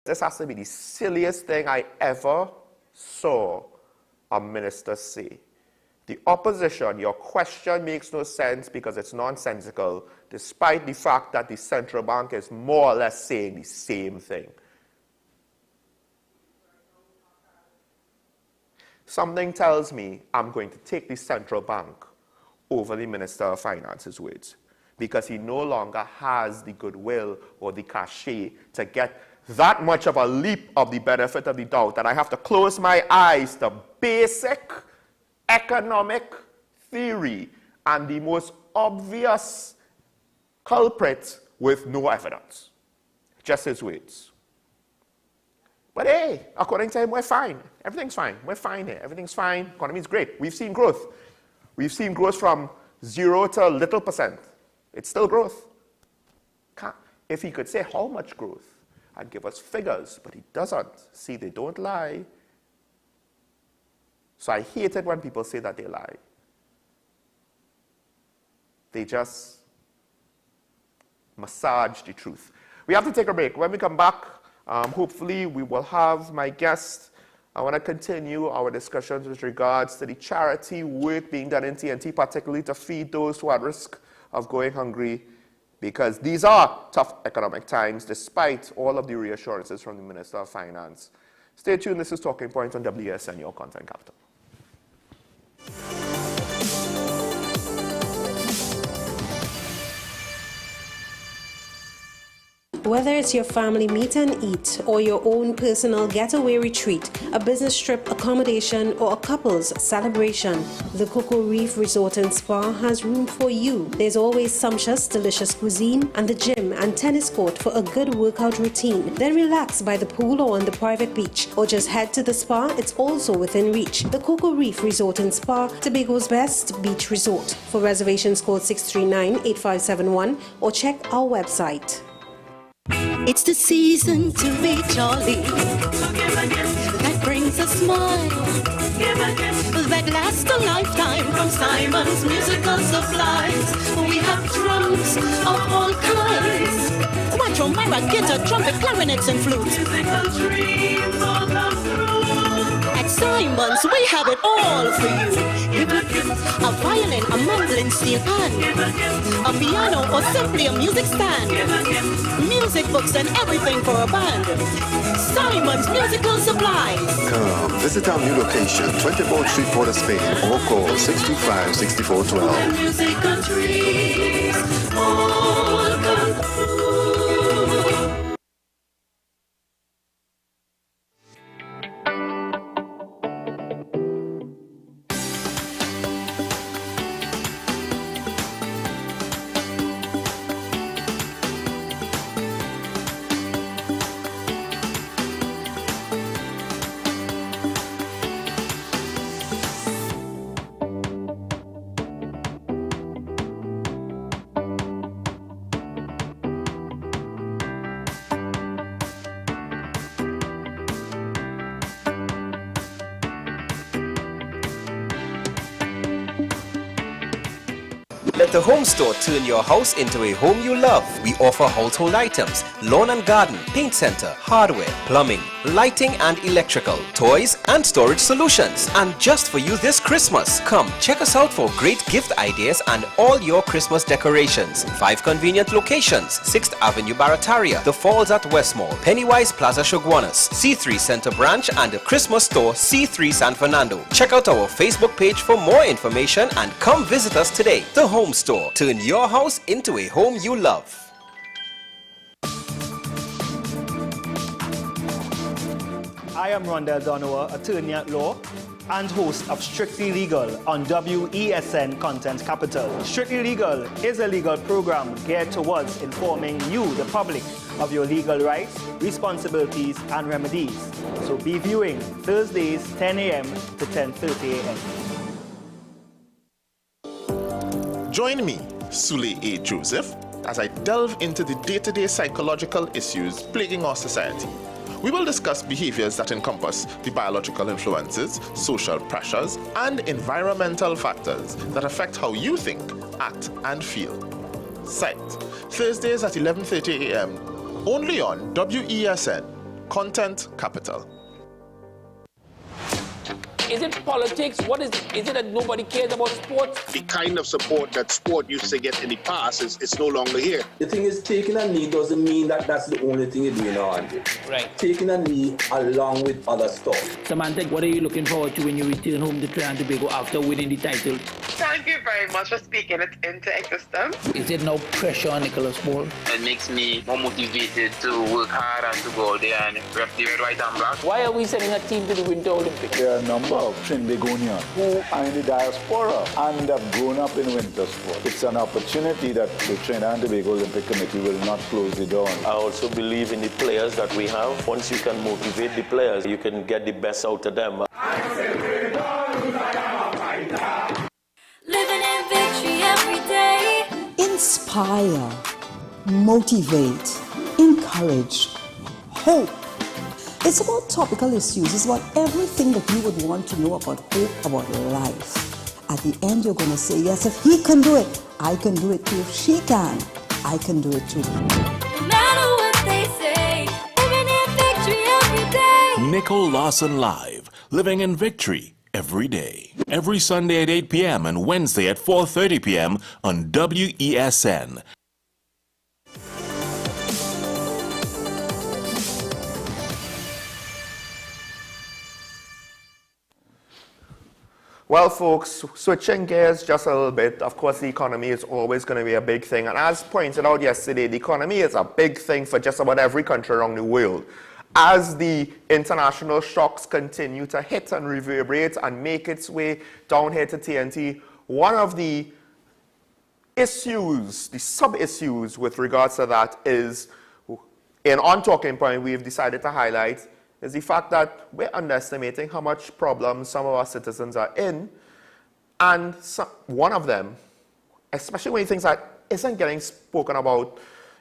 This has to be the silliest thing I ever saw a minister say. The opposition, your question makes no sense because it's nonsensical, despite the fact that the central bank is more or less saying the same thing. Something tells me I'm going to take the central bank over the Minister of Finance's words, because he no longer has the goodwill or the cachet to get that much of a leap of the benefit of the doubt that I have to close my eyes to basic economic theory and the most obvious culprit with no evidence. Just his words. But hey, according to him, we're fine. Everything's fine. We're fine here. Everything's fine. Economy's great. We've seen growth. We've seen growth from 0 to a little percent. It's still growth. If he could say how much growth and give us figures, but he doesn't. See, they don't lie. So I hate it when people say that they lie. They just massage the truth. We have to take a break. When we come back, hopefully we will have my guest. I want to continue our discussions with regards to the charity work being done in TNT, particularly to feed those who are at risk of going hungry, because these are tough economic times, despite all of the reassurances from the Minister of Finance. Stay tuned. This is Talking Points on WSN, your content capital. Whether it's your family meet and eat or your own personal getaway retreat, a business trip, accommodation, or a couple's celebration, the Cocoa Reef Resort and Spa has room for you. There's always sumptuous, delicious cuisine and the gym and tennis court for a good workout routine. Then relax by the pool or on the private beach, or just head to the spa. It's also within reach. The Cocoa Reef Resort and Spa, Tobago's best beach resort. For reservations, call 639-8571 or check our website. It's the season to be jolly. That brings a smile. That lasts a lifetime from Simon's Musical Supplies. We have drums of all kinds. Quattro, marimba, guitar, trumpet, clarinets, and flutes. Musical dreams all come true. At Simon's, we have it all for you. A violin, a mandolin, steel pan, a piano, or simply a music stand. Music books and everything for a band. Simon's Musical Supplies. Come, visit our new location, 24th Street, Port of Spain, or call 625-6412. Musical dreams all come true. Let the Home Store turn your house into a home you love. We offer household items, lawn and garden, paint center, hardware, plumbing, lighting and electrical, toys and storage solutions. And just for you this Christmas, come check us out for great gift ideas and all your Christmas decorations. 5 convenient locations: 6th Avenue Barataria, The Falls at West Mall, Pennywise Plaza Shoguanas, C3 Center Branch and the Christmas Store C3 San Fernando. Check out our Facebook page for more information and come visit us today. The Home Store. Turn your house into a home you love. I am Rondell Donowa, attorney at law and host of Strictly Legal on WESN Content Capital. Strictly Legal is a legal program geared towards informing you, the public, of your legal rights, responsibilities, and remedies. So be viewing Thursdays 10 a.m. to 10:30 a.m. Join me, Sule A. Joseph, as I delve into the day-to-day psychological issues plaguing our society. We will discuss behaviors that encompass the biological influences, social pressures, and environmental factors that affect how you think, act, and feel. Site, Thursdays at 11:30 a.m., only on WESN, content capital. Is it politics? What is it? Is it that nobody cares about sports? The kind of support that sport used to get in the past is no longer here. The thing is, taking a knee doesn't mean that that's the only thing you're doing on it. Right. Taking a knee along with other stuff. Samantha, what are you looking forward to when you return home to Trinidad and Tobago after winning the title? Thank you very much for speaking it into existence. Is there no pressure on Nicholas Paul? It makes me more motivated to work hard and to go out there and rep the red, white and black. Why are we sending a team to the Winter Olympics? There are a number of Trinbagonians who are in the diaspora and have grown up in winter sport. It's an opportunity that the Trinidad and Tobago Olympic Committee will not close the door on. I also believe in the players that we have. Once you can motivate the players, you can get the best out of them. Living in victory every day. Inspire, motivate, encourage, hope. It's about topical issues. It's about everything that you would want to know about hope, about life. At the end, you're going to say, yes, if he can do it, I can do it too. If she can, I can do it too. No matter what they say, living in victory every day. Nicole Lawson Live, living in victory every day. Every Sunday at 8 p.m. and Wednesday at 4:30 p.m. on WESN. Well, folks, switching gears just a little bit, of course, the economy is always going to be a big thing. And as pointed out yesterday, the economy is a big thing for just about every country around the world. As the international shocks continue to hit and reverberate and make its way down here to TNT, one of the issues, the sub-issues with regards to that is, in On Talking Point, we've decided to highlight is the fact that we're underestimating how much problems some of our citizens are in. And one of them, especially when things that isn't getting spoken about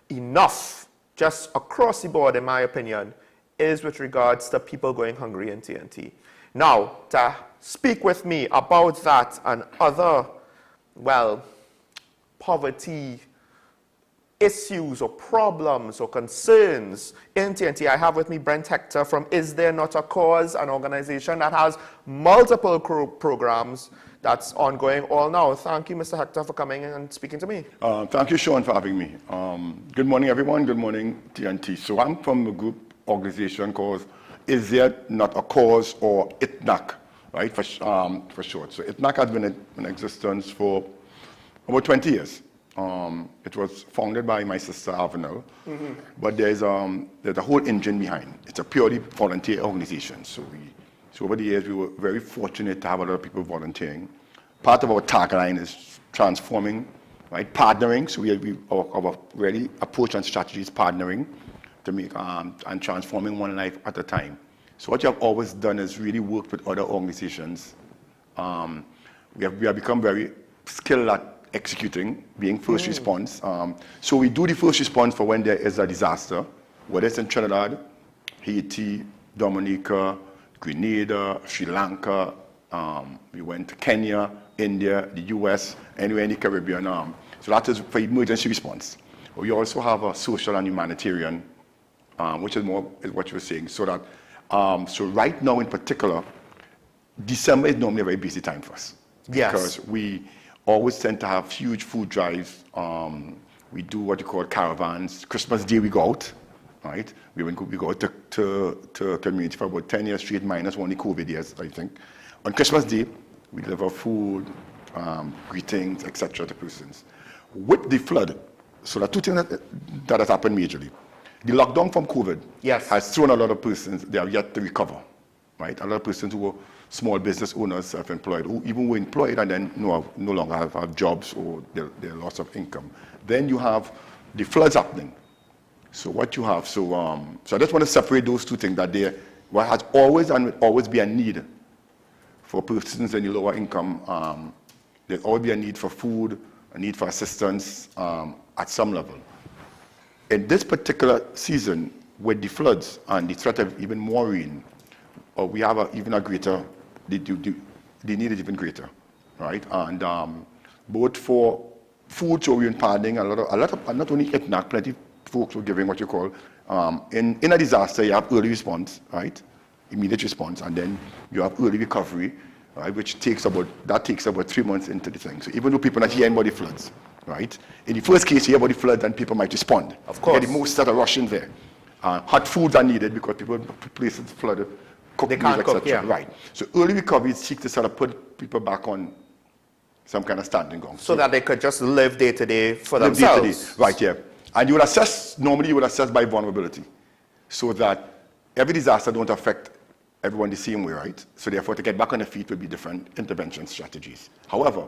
enough, just across the board, in my opinion, is with regards to people going hungry in TNT. Now, to speak with me about that and other, well, poverty issues or problems or concerns in TNT, I have with me Brent Hector from Is There Not a Cause, an organization that has multiple programs that's ongoing all now. Thank you, Mr. Hector, for coming and speaking to me. Thank you, Sean, for having me. Good morning, everyone. Good morning, TNT. So I'm from a group organization called Is There Not a Cause, or ITNAC, right, for short. So ITNAC has been in existence for about 20 years. It was founded by my sister Avenel, but there's a whole engine behind. It's a purely volunteer organization. So over the years, we were very fortunate to have a lot of people volunteering. Part of our tagline is transforming, right? Partnering. So our really approach and strategy is partnering to make and transforming one life at a time. So what you have always done is really worked with other organizations. We have become very skilled at executing, being first response. So we do the first response for when there is a disaster, whether it's in Trinidad, Haiti, Dominica, Grenada, Sri Lanka. We went to Kenya, India, the US, anywhere in the Caribbean. So that is for emergency response. We also have a social and humanitarian, which is more is what you were saying. So that, so right now in particular, December is normally a very busy time for us. Yes. Because we always tend to have huge food drives. We do what you call caravans. Christmas Day we go out, right? We go out to community for about 10 years straight, minus only COVID years, I think. On Christmas Day, we deliver food, greetings, etc. to persons. With the flood, so there are two things that has happened majorly. The lockdown from COVID has thrown a lot of persons, they have yet to recover, right? A lot of persons who were small business owners, self-employed, who even were employed and then no longer have jobs or their loss of income. Then you have the floods happening. So what you have, so I just want to separate those two things, that what has always and will always be a need for persons in the lower income. There's always be a need for food, a need for assistance at some level. In this particular season, with the floods and the threat of even more rain, we have even a greater, the need is even greater, right? And both for food, so we're imparting a lot of, not only ITNAC, plenty of folks were giving what you call In a disaster, you have early response, right? Immediate response, and then you have early recovery, right? Which takes about 3 months into the thing. So even though people are not hearing about the floods, right? In the first case, you hear about the floods and people might respond. Of course. You get the most that are rushing there. Hot foods are needed because places flooded, cook they can't meals, cook, etc. yeah. Right. So early recovery seeks to sort of put people back on some kind of standing ground. So that they could just live day to day for themselves. Right, yeah. And you would assess, normally you would assess by vulnerability, so that every disaster don't affect everyone the same way, right? So therefore, to get back on the feet would be different intervention strategies. However,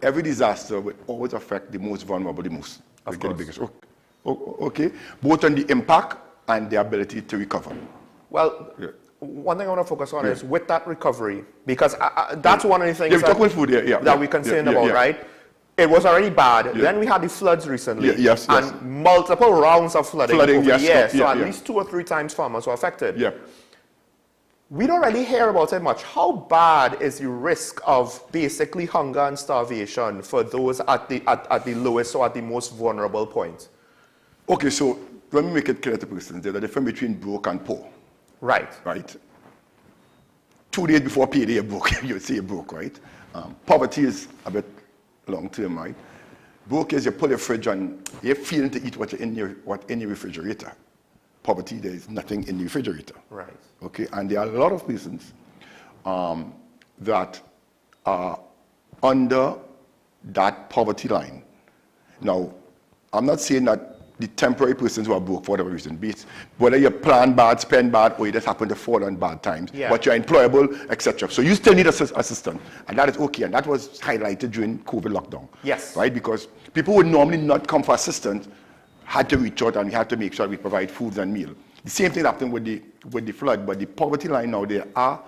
every disaster will always affect the most vulnerable the most. Of get the course. biggest. Okay, both on the impact and the ability to recover. Well, Yeah. one thing I want to focus on is with that recovery, because that's one of the things we talk about food, that we're concerned about, right? It was already bad. Yeah. Then we had the floods recently, yes. and multiple rounds of flooding over the year. So at yeah. least 2 or 3 times farmers were affected. Yeah. We don't really hear about it much. How bad is the risk of basically hunger and starvation for those at the lowest or at the most vulnerable point? Okay, so let me make it clear to persons. There's a difference between broke and poor. Right. Right. 2 days before payday, you're broke. You say you're broke, right? Poverty is a bit long term, right? Broke is you pull your fridge and you're feeling to eat what's in your refrigerator. Poverty, there is nothing in the refrigerator. Right. Okay, and there are a lot of persons that are under that poverty line. Now, I'm not saying that the temporary persons who are broke for whatever reason, be it whether you plan bad, spend bad, or you just happen to fall on bad times, but you're employable, etc. So you still need assistance, and that is okay, and that was highlighted during COVID lockdown. Yes. Right, because people would normally not come for assistance, had to reach out, and we had to make sure we provide foods and meal. The same thing happened with the flood, but the poverty line now, there are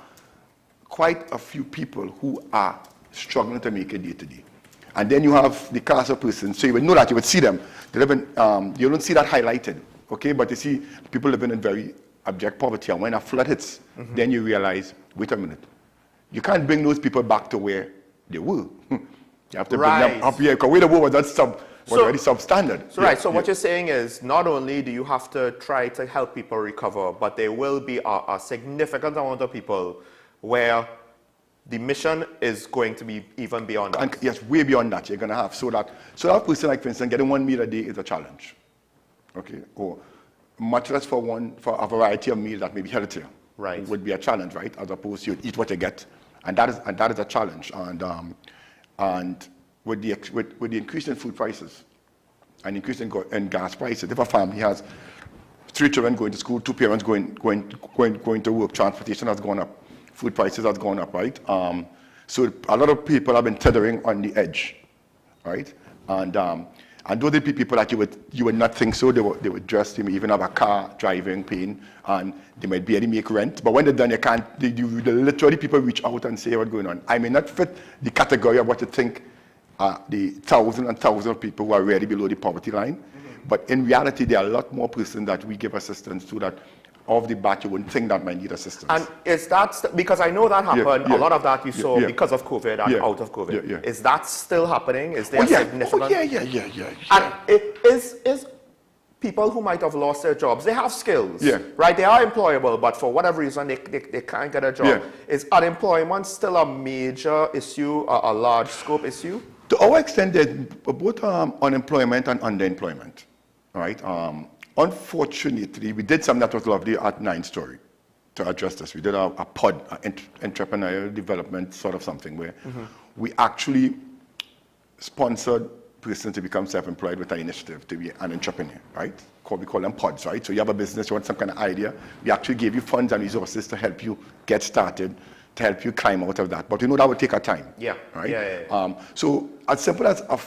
quite a few people who are struggling to make it day to day. And then you have the class of persons, so you would know that, you would see them. They live in, you don't see that highlighted, okay? But you see people living in very abject poverty, and when a flood hits, then you realize, wait a minute, you can't bring those people back to where they were. You have to bring them up here, because where they were was already substandard. So right, so what you're saying is not only do you have to try to help people recover, but there will be a significant amount of people where the mission is going to be even beyond that. And yes, way beyond that you're going to have. So that person, like for instance, getting 1 meal a day is a challenge. Okay, or much less for a variety of meals that may be healthier. Right. It would be a challenge, right? As opposed to you eat what you get. And that is a challenge. And with the increase in food prices and increase in gas prices, if a family has 3 children going to school, 2 parents going to work, transportation has gone up, food prices has gone up, right? So a lot of people have been tethering on the edge, right? And those are the people that you would not think so. They would dress, they may even have a car, driving, paying, and they might barely make rent. But when they're done, literally people reach out and say what's going on. I may not fit the category of what you think the thousands and thousands of people who are already below the poverty line. But in reality, there are a lot more persons that we give assistance to that off the bat you wouldn't think that might need assistance. And is that, because I know that happened, a lot of that you saw because of COVID and out of COVID. Is that still happening? Is there significant? Yeah. And it is people who might have lost their jobs, they have skills, right? They are employable, but for whatever reason, they can't get a job. Is unemployment still a major issue, a large scope issue? To our extent, there's both unemployment and underemployment, right? Unfortunately, we did something that was lovely at 9 Story to address this. We did a pod, entrepreneurial development sort of something, where we actually sponsored persons to become self-employed with an initiative to be an entrepreneur, right? We call them pods, right? So you have a business, you want some kind of idea. We actually gave you funds and resources to help you get started, to help you climb out of that. But you know that would take a time. Right? So as simple as a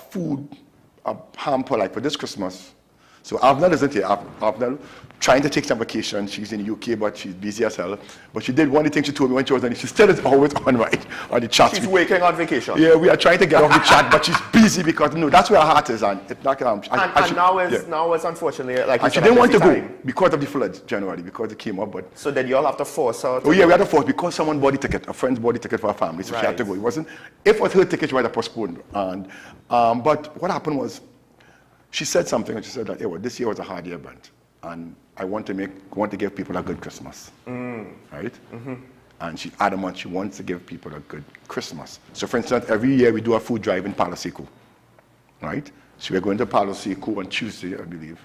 hamper like for this Christmas. So Avnal isn't here. Avnal trying to take some vacation. She's in the UK, but she's busy as hell. But she did one of the things she told me when she was on. She still is always on, right? On the chat. She's working on vacation. Yeah, we are trying to get off the chat, but she's busy because that's where her heart is, and it's not. Now it's unfortunately like. And she didn't want to go because of the floods, generally, because it came up. But so then you all have to force her. We had to force because someone bought the ticket, a friend's bought the ticket for her family, so she had to go. It wasn't. If it was her ticket, she might have postponed. And but what happened was, she said something, and she said that this year was a hard year, Brent. and I want to give people a good Christmas, right? And she's adamant she wants to give people a good Christmas. So for instance, every year we do a food drive in Palo Seco, right? So we're going to Palo Seco on Tuesday, I believe,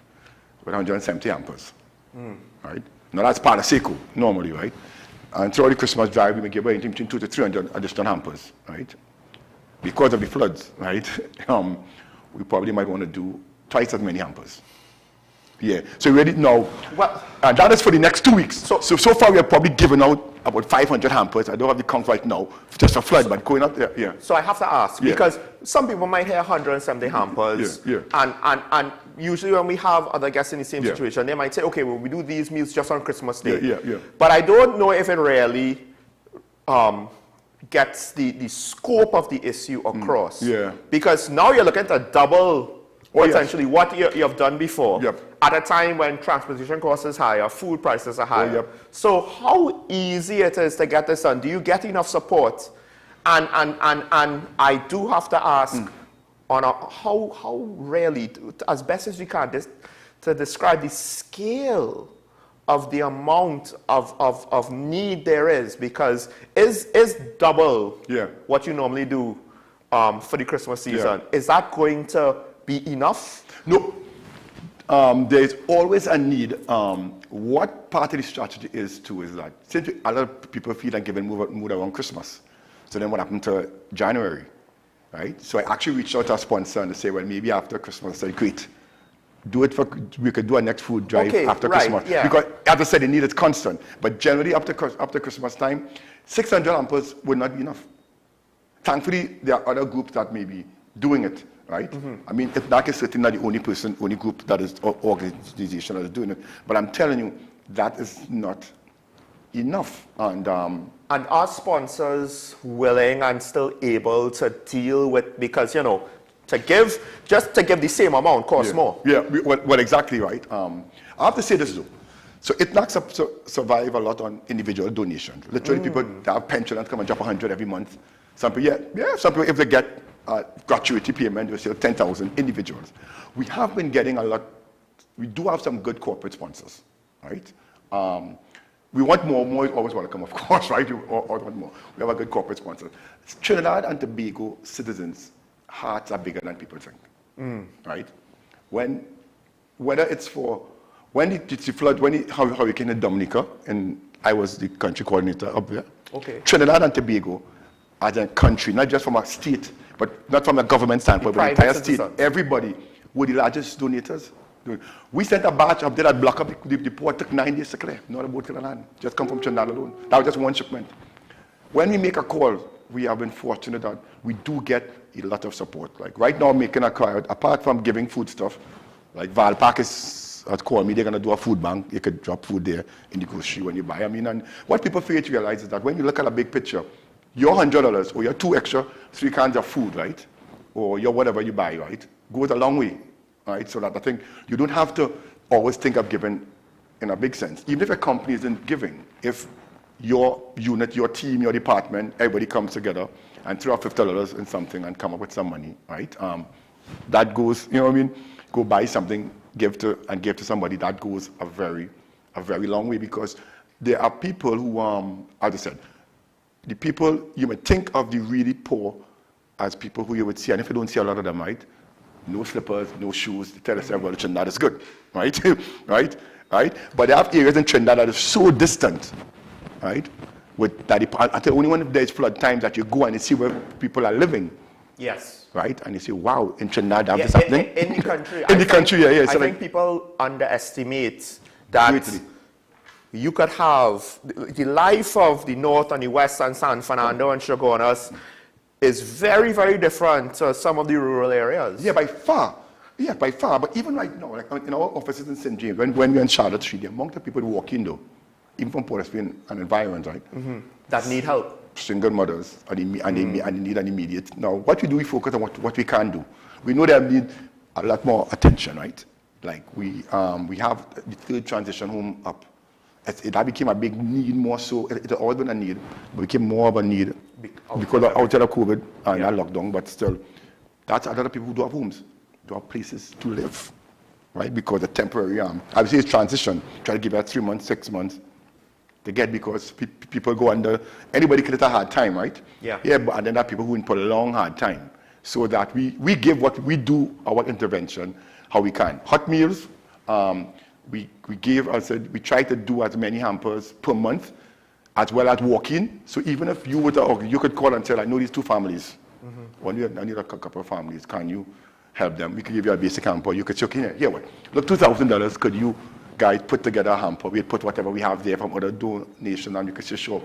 with 170 hampers, right? Now that's Palo Seco normally, right? And throughout the Christmas drive, we may give away between 200 to 300 additional hampers, right? Because of the floods, right? We probably might want to do twice as many hampers. Yeah, so we ready now. And that is for the next 2 weeks. So far we have probably given out about 500 hampers. I don't have the count right now, just a flood, but going up there, yeah. So I have to ask, because some people might hear 170 hampers, and usually when we have other guests in the same situation, they might say, okay, well, we do these meals just on Christmas Day. But I don't know if it really gets the scope of the issue across. Because now you're looking at double potentially what you have done before at a time when transportation costs is higher, food prices are higher. So how easy it is to get this done? Do you get enough support? And I do have to ask on how really, as best as we can, to describe the scale of the amount of need there is, because is double what you normally do for the Christmas season, is that going to be enough? No. There's always a need. What part of the strategy is that since a lot of people feel like giving mood around Christmas, so then what happened to January, right? So I actually reached out to a sponsor and say, well, maybe after Christmas. I said, great. We could do a next food drive after Christmas. Because as I said, the need is constant. But generally after Christmas time, 600 hampers would not be enough. Thankfully, there are other groups that may be doing it. Right? I mean, ICNTT is certainly not the only group that is organization that is doing it. But I'm telling you, that is not enough. And are sponsors willing and still able to deal with, because to give the same amount costs more. Well, exactly right. I have to say this though. So ICNTT survive a lot on individual donations. Literally, people that have pensioners come and drop 100 every month. Some people, some people, if they get gratuity payment, we say 10,000 individuals. We have been getting a lot. We do have some good corporate sponsors, right? We want more. More is always welcome, of course, right? You always want more. We have a good corporate sponsor. Trinidad and Tobago citizens' hearts are bigger than people think, right? Whether it's for when it's the flood, when the hurricane in Dominica, and I was the country coordinator up there. Trinidad and Tobago, as a country, not just from a state, but not from a government standpoint, but the entire state, everybody were the largest donators. We sent a batch up there that blocked up the port, took 9 days to clear, not a boat to the land, just come from Trinidad alone. That was just one shipment. When we make a call, we have been fortunate that we do get a lot of support. Like right now, making a call, apart from giving food stuff, like Valpark has called me, they're going to do a food bank. You could drop food there in the grocery when you buy. I mean, and what people fail to realize is that when you look at a big picture, your $100 or your 2 extra 3 cans of food, right? Or your whatever you buy, right? Goes a long way, right? So that I think you don't have to always think of giving in a big sense. Even if a company isn't giving, if your unit, your team, your department, everybody comes together and throw out $50 in something and come up with some money, right? That goes, you know what I mean? Go buy something, give to somebody. That goes a very long way, because there are people who, as I said, the people, you may think of the really poor as people who you would see, and if you don't see a lot of them, right? No slippers, no shoes, they tell us everybody Trinidad is good, right? right? But there are areas in Trinidad that are so distant, right? With that, I tell only when there's flood times that you go and you see where people are living. Yes. Right? And you say, wow, in Trinidad, that is happening. In the country. In the country, yeah. I think people underestimate that you could have the life of the North and the West and San Fernando and Chaguanas is very, very different to some of the rural areas. Yeah, by far. But even right now, like in our offices in St. James, when we're in Charlotte Street, the amount of people who walk in though, even from Port of Spain and environment, right? That need help. Single mothers, and they need an immediate. Now, what we do, we focus on what we can do. We know they need a lot more attention, right? Like we have the 3rd transition home up. That became a big need more so. It had always been a need, but it became more of a need because of outside of COVID and that lockdown. But still, that's a lot of people who do have homes, do have places to live, right? Because the temporary, obviously it's transition. Try to give that 3 months, 6 months. They get because people go under, anybody can hit a hard time, right? Yeah. Yeah, but and then there are people who put a long, hard time. So that we give what we do, our intervention, how we can. Hot meals, we give, I said, we try to do as many hampers per month, as well as walk-in. So even if you were to, you could call and say, I know these 2 families. Well, I need a couple of families. Can you help them? We could give you a basic hamper. You could say, okay, yeah, what? Look, $2,000. Could you guys put together a hamper? We'd put whatever we have there from other donations, and you could say, sure,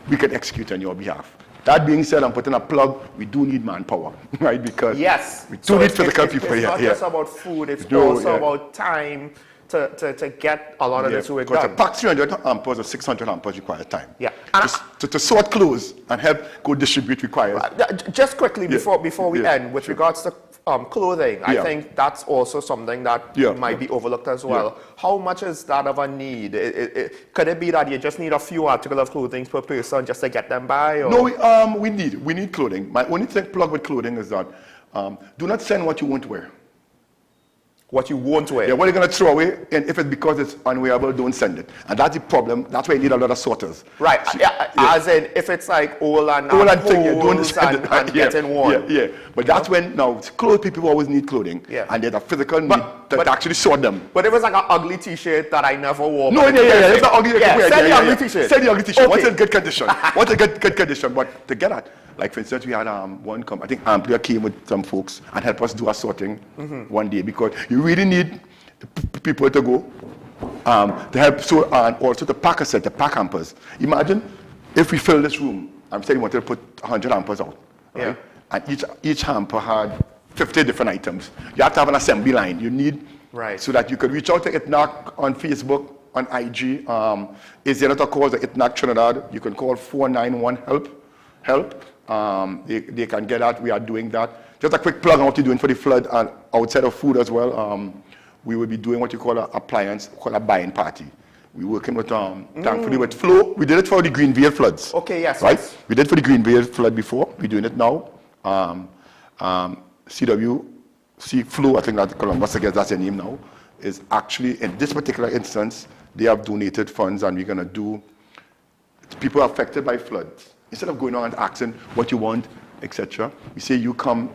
we can execute on your behalf. That being said, I'm putting a plug. We do need manpower, right? Because we do need physical people here. It's not just about food. It's also about time to get a lot of this work done. To pack 300 hampers or 600 hampers requires time. Yeah. To sort clothes and help go distribute requires. Just quickly before we end, with regards to clothing, I think that's also something that might be overlooked as well. How much is that of a need? Could it be that you just need a few articles of clothing per person just to get them by? Or? No, we need clothing. My only plug with clothing is that do not send what you won't wear. What you won't wear? Yeah, what you're going to throw away, and if it's because it's unwearable, don't send it. And that's the problem. That's why you need a lot of sorters. Right. So, as in, if it's like old and getting worn. Yeah. But that's when, now, clothes, people always need clothing. Yeah. And there's a physical need to actually sort them. But it was like an ugly t-shirt that I never wore. No, it's not ugly. Send the ugly t-shirt. Send the ugly t-shirt. What's in good condition? What's in good condition? But to get at, like for instance, we had one I think Amplia came with some folks and helped us do a sorting one day, because you really need people to go to help, so and also to pack a set, to pack hampers. Imagine if we fill this room. I'm saying we wanted to put 100 hampers out, right? And each hamper had 50 different items. You have to have an assembly line. You need so that you could reach out to ITNAC on Facebook, on IG. Is there a call to ITNAC Trinidad? You can call 491 help. They can get that. We are doing that. Just a quick plug on what you're doing for the flood, and outside of food as well. We will be doing what you call an appliance, called a buying party. We're working with, thankfully, with Flow. We did it for the Greenvale floods. Okay, yes. Right? Yes. We did for the Greenvale flood before. We're doing it now. CWC Flow, I think that Columbus, I guess that's their name now, is actually, in this particular instance, they have donated funds, and we're going to do people affected by floods. Instead of going on and asking what you want, etc., we say you come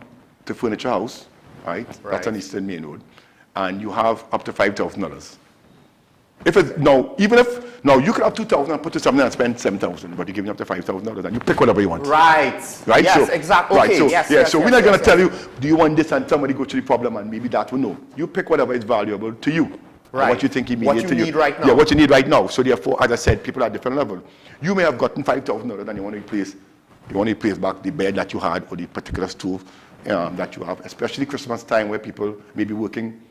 to Furniture House, right? That's on Eastern Main Road, and you have up to $5,000. If it's even if you could have $2,000 and put to something and spend $7,000, but you're giving up to $5,000, and you pick whatever you want. Right. Yes, exactly. Right. Okay. So we're not going to tell you, do you want this, and somebody go to the problem, and maybe that will know. You pick whatever is valuable to you. Right. What you think immediate to you. What you need right now. Yeah, what you need right now. So therefore, as I said, people are at different levels. You may have gotten $5,000 and you want to replace back the bed that you had or the particular stove that you have, especially Christmas time where people may be working.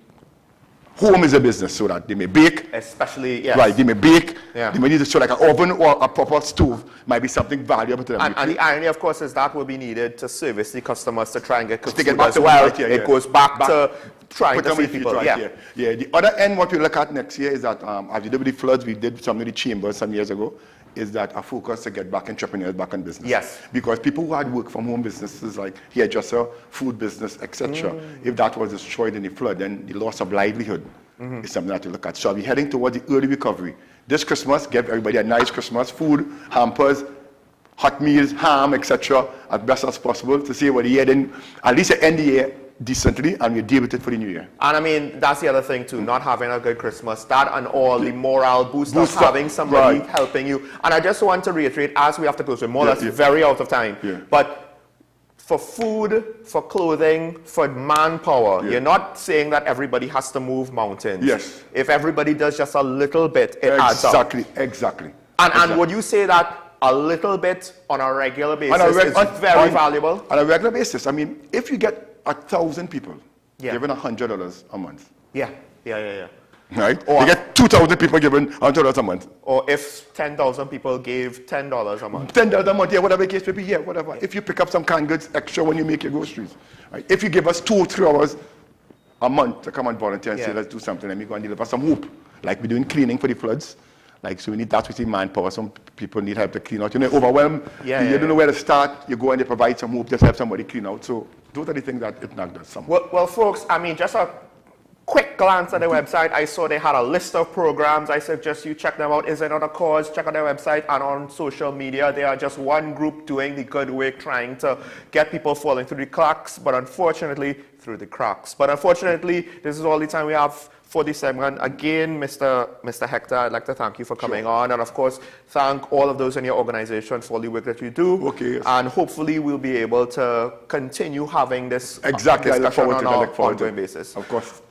Home is a business, so that they may bake. Especially, yes. Right, they may bake. Yeah. They may need to show like an oven or a proper stove might be something valuable to them. And the irony, of course, is that will be needed to service the customers to try and get to get back to well. It goes back to trying to feed people. Yeah. The other end, what we look at next year is that as we did with the floods, we did some of the chambers some years ago, is that a focus to get back entrepreneurs back in business. Yes. Because people who had work from home businesses like hairdresser, food business, etc., if that was destroyed in the flood, then the loss of livelihood is something that to look at. So we're heading towards the early recovery. This Christmas, give everybody a nice Christmas, food, hampers, hot meals, ham, etc., as best as possible to see what the year then, at least end the year decently, and we deal with it for the new year. And I mean, that's the other thing too, not having a good Christmas, that and all the morale boost of having somebody helping you. And I just want to reiterate, as we have to close, we're more or less very out of time, but for food, for clothing, for manpower, you're not saying that everybody has to move mountains. Yes. If everybody does just a little bit, it adds up. Exactly. And would you say that a little bit on a regular basis is very valuable? On a regular basis. I mean, if you get 1,000 people giving $100 a month. Yeah. Right? Or you get 2,000 people giving $100 a month. Or if 10,000 people gave $10 a month. $10 a month, whatever the case may be, whatever. If you pick up some canned goods extra when you make your groceries. Right? If you give us 2 or 3 hours a month to come and volunteer and say, let's do something, let me go and deliver some hoop. Like we're doing cleaning for the floods. Like, so we need that, we see manpower. Some people need help to clean out. You know, overwhelmed, you don't know where to start. You go and they provide some hoop, just help somebody clean out. So those are the things that ITNAC does. Well, folks, I mean, just a quick glance at their website, I saw they had a list of programs. I suggest you check them out. Is there not a cause? Check out their website, and on social media, they are just one group doing the good work, trying to get people falling through the cracks, but unfortunately, this is all the time we have for this segment. Again, Mr. Hector, I'd like to thank you for coming on, and of course, thank all of those in your organization for all the work that you do. Okay. And hopefully, we'll be able to continue having this exactly. discussion on an ongoing basis. Of course.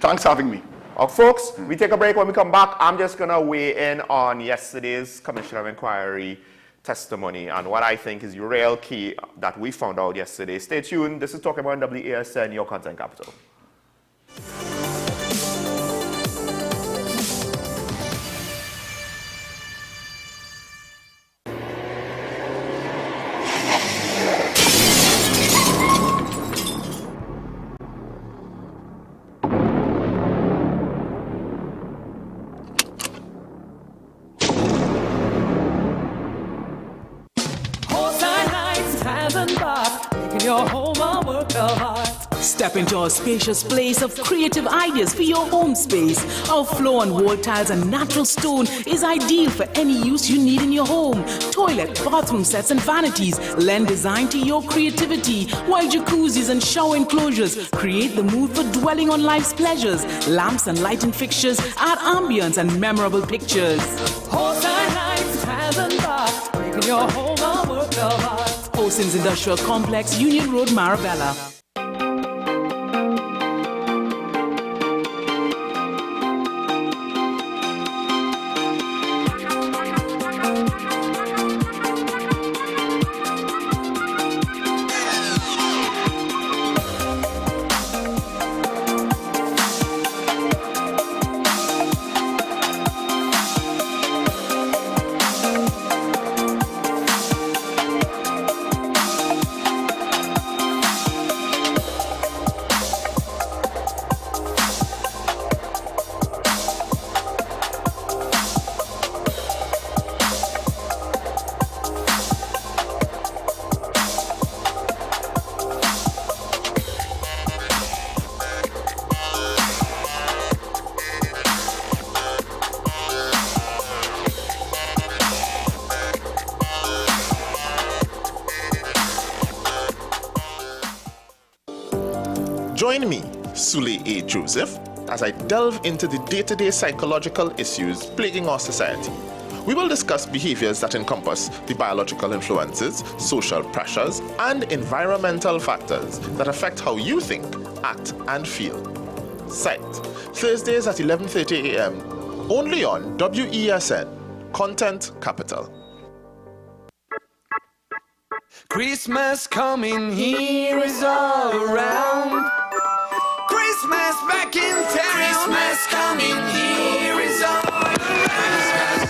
Thanks for having me. Folks, we take a break. When we come back, I'm just going to weigh in on yesterday's Commissioner of Inquiry testimony and what I think is the real key that we found out yesterday. Stay tuned. This is Talking About WESN, your content capital. Step into a spacious place of creative ideas for your home space. Our floor and wall tiles and natural stone is ideal for any use you need in your home. Toilet, bathroom sets and vanities lend design to your creativity, while jacuzzis and shower enclosures create the mood for dwelling on life's pleasures. Lamps and lighting fixtures add ambience and memorable pictures. Horseline lights, tiles and bath, making your home a work of art. Olsen's Industrial Complex, Union Road, Marabella. Join me, Sule A. Joseph, as I delve into the day-to-day psychological issues plaguing our society. We will discuss behaviors that encompass the biological influences, social pressures, and environmental factors that affect how you think, act, and feel. Sight, Thursdays at 11:30 a.m., only on WESN, Content Capital. Christmas coming here is all around. Christmas back in town. Christmas coming here is all around.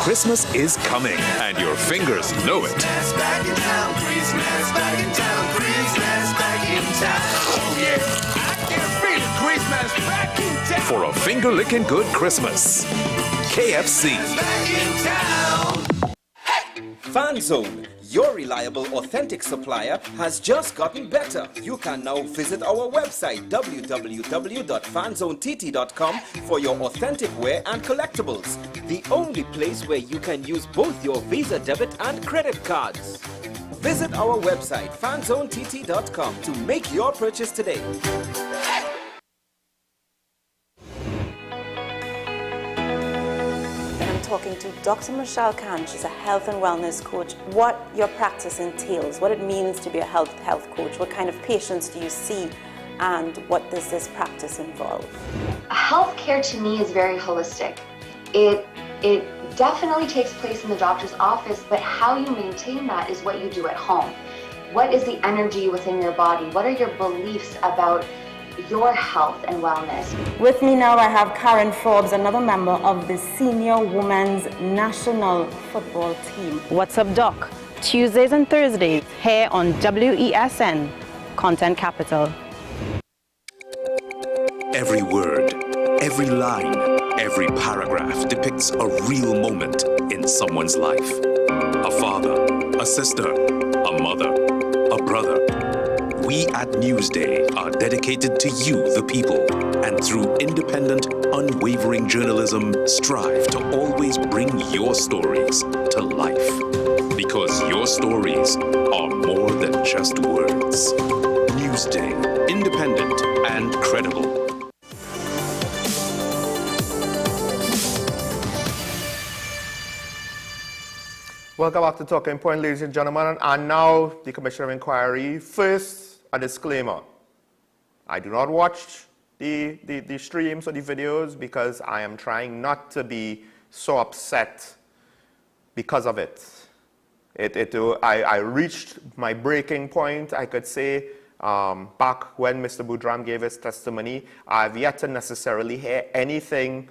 Christmas is coming, and your fingers know it. Christmas back in town. Christmas back in town. Christmas back in town. Oh yeah, I can feel it. Christmas back in town. For a finger-licking good Christmas. KFC. Back in town. FanZone, your reliable, authentic supplier, has just gotten better. You can now visit our website www.fanzonett.com for your authentic wear and collectibles. The only place where you can use both your Visa debit and credit cards. Visit our website fanzonett.com to make your purchase today. Talking to Dr. Michelle Khan. She's a health and wellness coach. What your practice entails, what it means to be a health coach, what kind of patients do you see, and what does this practice involve? Healthcare to me is very holistic. It definitely takes place in the doctor's office, but how you maintain that is what you do at home. What is the energy within your body? What are your beliefs about your health and wellness? With me now I have Karen Forbes, another member of the senior women's national football team. What's up, Doc? Tuesdays and Thursdays here on WESN, Content Capital. Every word, every line, every paragraph depicts a real moment in someone's life. A father, a sister, a mother, a brother. We We at Newsday are dedicated to you, the people, and through independent, unwavering journalism, strive to always bring your stories to life. Because your stories are more than just words. Newsday, independent and credible. Welcome back to Talking Point, ladies and gentlemen. And now the Commission of Inquiry. First, a disclaimer. I do not watch the streams or the videos because I am trying not to be so upset because of it. I reached my breaking point, I could say, back when Mr. Boudram gave his testimony. I've yet to necessarily hear anything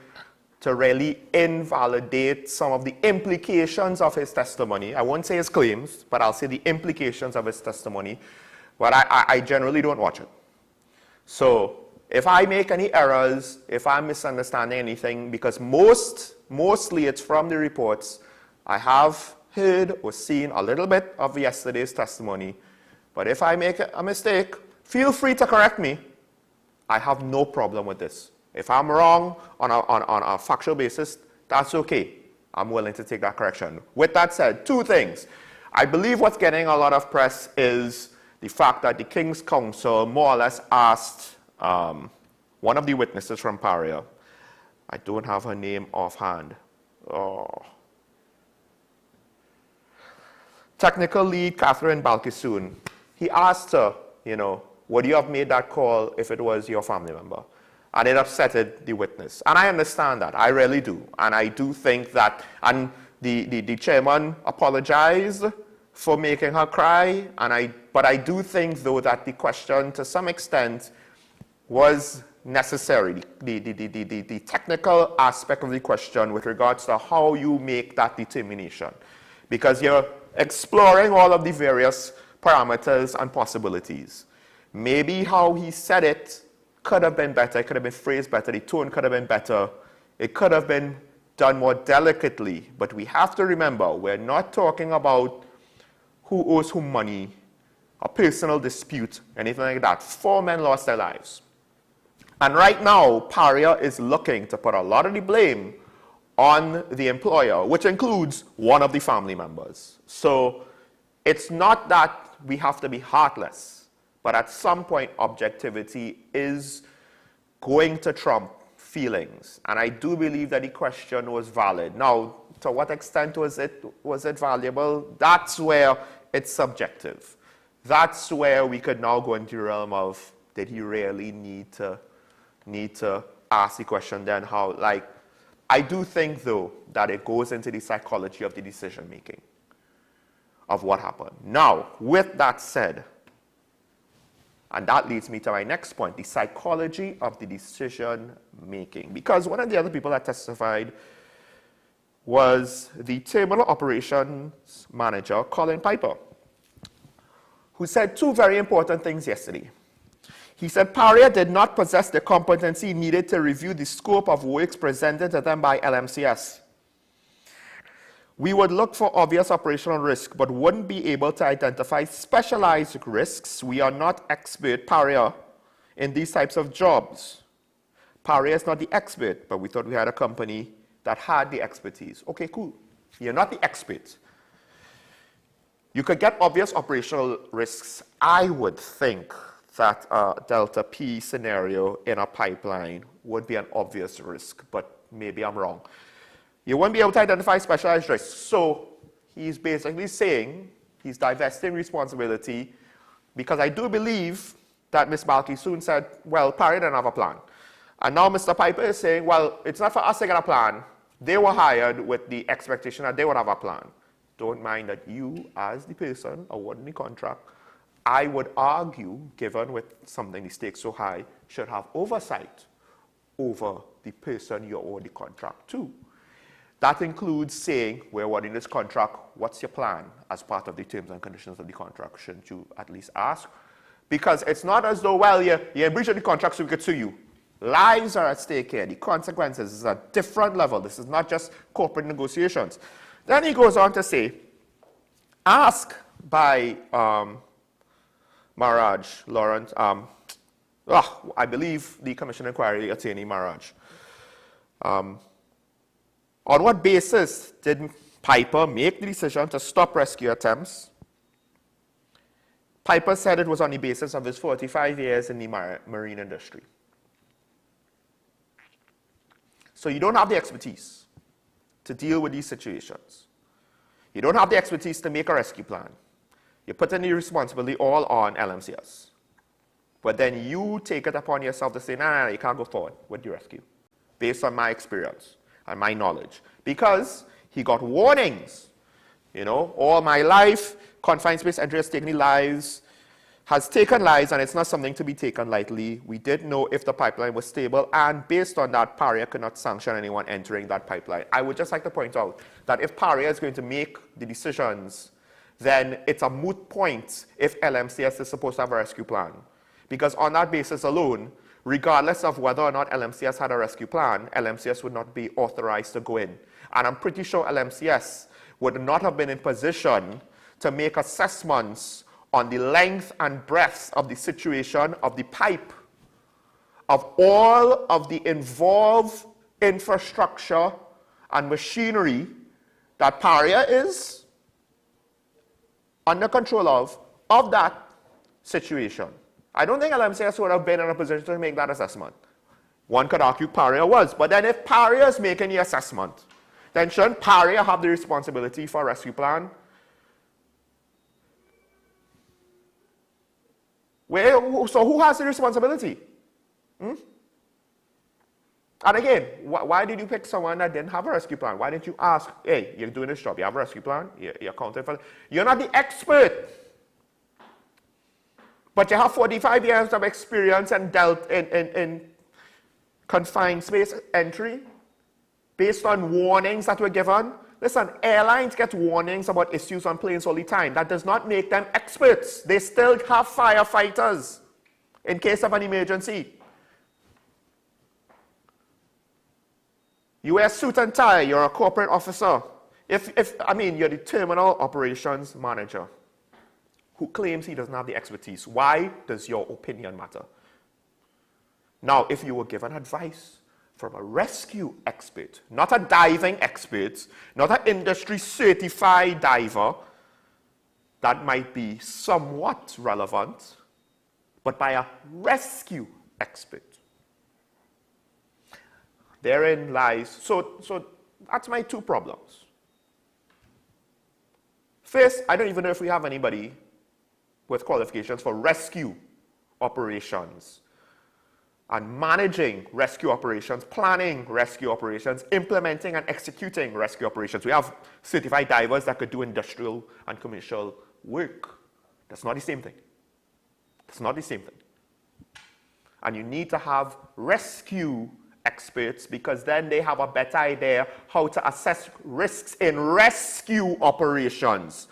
to really invalidate some of the implications of his testimony. I won't say his claims, but I'll say the implications of his testimony. But I generally don't watch it. So if I make any errors, if I'm misunderstanding anything, because mostly it's from the reports, I have heard or seen a little bit of yesterday's testimony. But if I make a mistake, feel free to correct me. I have no problem with this. If I'm wrong on a factual basis, that's okay. I'm willing to take that correction. With that said, two things. I believe what's getting a lot of press is the fact that the King's Counsel more or less asked one of the witnesses from Paria, I don't have her name offhand. Technical lead Catherine Balkisoon. He asked her, would you have made that call if it was your family member? And it upsetted the witness. And I understand that. I really do. And I do think that, and the chairman apologized for making her cry. But I do think, though, that the question, to some extent, was necessary. The technical aspect of the question with regards to how you make that determination. Because you're exploring all of the various parameters and possibilities. Maybe how he said it could have been better, it could have been phrased better, the tone could have been better, it could have been done more delicately. But we have to remember, we're not talking about who owes whom money, a personal dispute, anything like that. 4 men lost their lives. And right now, Paria is looking to put a lot of the blame on the employer, which includes one of the family members. So it's not that we have to be heartless. But at some point, objectivity is going to trump feelings. And I do believe that the question was valid. Now, to what extent was it valuable? That's where it's subjective. That's where we could now go into the realm of, did he really need to ask the question then how? I do think, though, that it goes into the psychology of the decision making of what happened. Now, with that said, and that leads me to my next point, the psychology of the decision-making. Because one of the other people that testified was the terminal operations manager, Colin Piper, who said 2 very important things yesterday. He said Paria did not possess the competency needed to review the scope of works presented to them by LMCS. We would look for obvious operational risk, but wouldn't be able to identify specialized risks. We are not expert, Paria, in these types of jobs. Paria is not the expert, but we thought we had a company that had the expertise. Okay, cool. You're not the expert. You could get obvious operational risks. I would think that a Delta P scenario in a pipeline would be an obvious risk, but maybe I'm wrong. You won't be able to identify specialized risks. So he's basically saying he's divesting responsibility, because I do believe that Ms. Balkisoon said, well, Paria didn't have a plan. And now Mr. Piper is saying, well, it's not for us to get a plan. They were hired with the expectation that they would have a plan. Don't mind that you, as the person awarding the contract, I would argue, given with something the stakes so high, should have oversight over the person you award the contract to. That includes saying, we're awarding this contract, what's your plan as part of the terms and conditions of the contract? Shouldn't you at least ask? Because it's not as though, well, you're in breach of the contract so we could sue you. Lives are at stake here. The consequences is a different level. This is not just corporate negotiations. Then he goes on to say, asked by Maraj, Lawrence, I believe the Commission Inquiry Attorney Maraj. On what basis did Piper make the decision to stop rescue attempts? Piper said it was on the basis of his 45 years in the marine industry. So you don't have the expertise to deal with these situations. You don't have the expertise to make a rescue plan. You're putting the responsibility all on LMCS. But then you take it upon yourself to say, nah, you can't go forward with the rescue, based on my experience and my knowledge. Because he got warnings. You know, all my life, confined space entry has taken lives, and it's not something to be taken lightly. We did know if the pipeline was stable, and based on that, PARIA could not sanction anyone entering that pipeline. I would just like to point out that if PARIA is going to make the decisions, then it's a moot point if LMCS is supposed to have a rescue plan. Because on that basis alone, regardless of whether or not LMCS had a rescue plan, LMCS would not be authorized to go in. And I'm pretty sure LMCS would not have been in position to make assessments on the length and breadth of the situation of the pipe, of all of the involved infrastructure and machinery that PARIA is under control of that situation. I don't think LMCS would have been in a position to make that assessment. One could argue PARIA was, but then if PARIA is making the assessment, then shouldn't PARIA have the responsibility for a rescue plan? So who has the responsibility? And again, why did you pick someone that didn't have a rescue plan? Why didn't you ask, hey, you're doing this job, you have a rescue plan? You're accounting for it? You're not the expert. But you have 45 years of experience and dealt in confined space entry based on warnings that were given. Listen, airlines get warnings about issues on planes all the time. That does not make them experts. They still have firefighters in case of an emergency. You wear a suit and tie, you're a corporate officer. You're the terminal operations manager who claims he doesn't have the expertise. Why does your opinion matter? Now, if you were given advice from a rescue expert, not a diving expert, not an industry certified diver, that might be somewhat relevant, but by a rescue expert. Therein lies, so that's my two problems. First, I don't even know if we have anybody with qualifications for rescue operations and managing rescue operations, planning rescue operations, implementing and executing rescue operations. We have certified divers that could do industrial and commercial work. That's not the same thing. That's not the same thing. And you need to have rescue experts because then they have a better idea how to assess risks in rescue operations.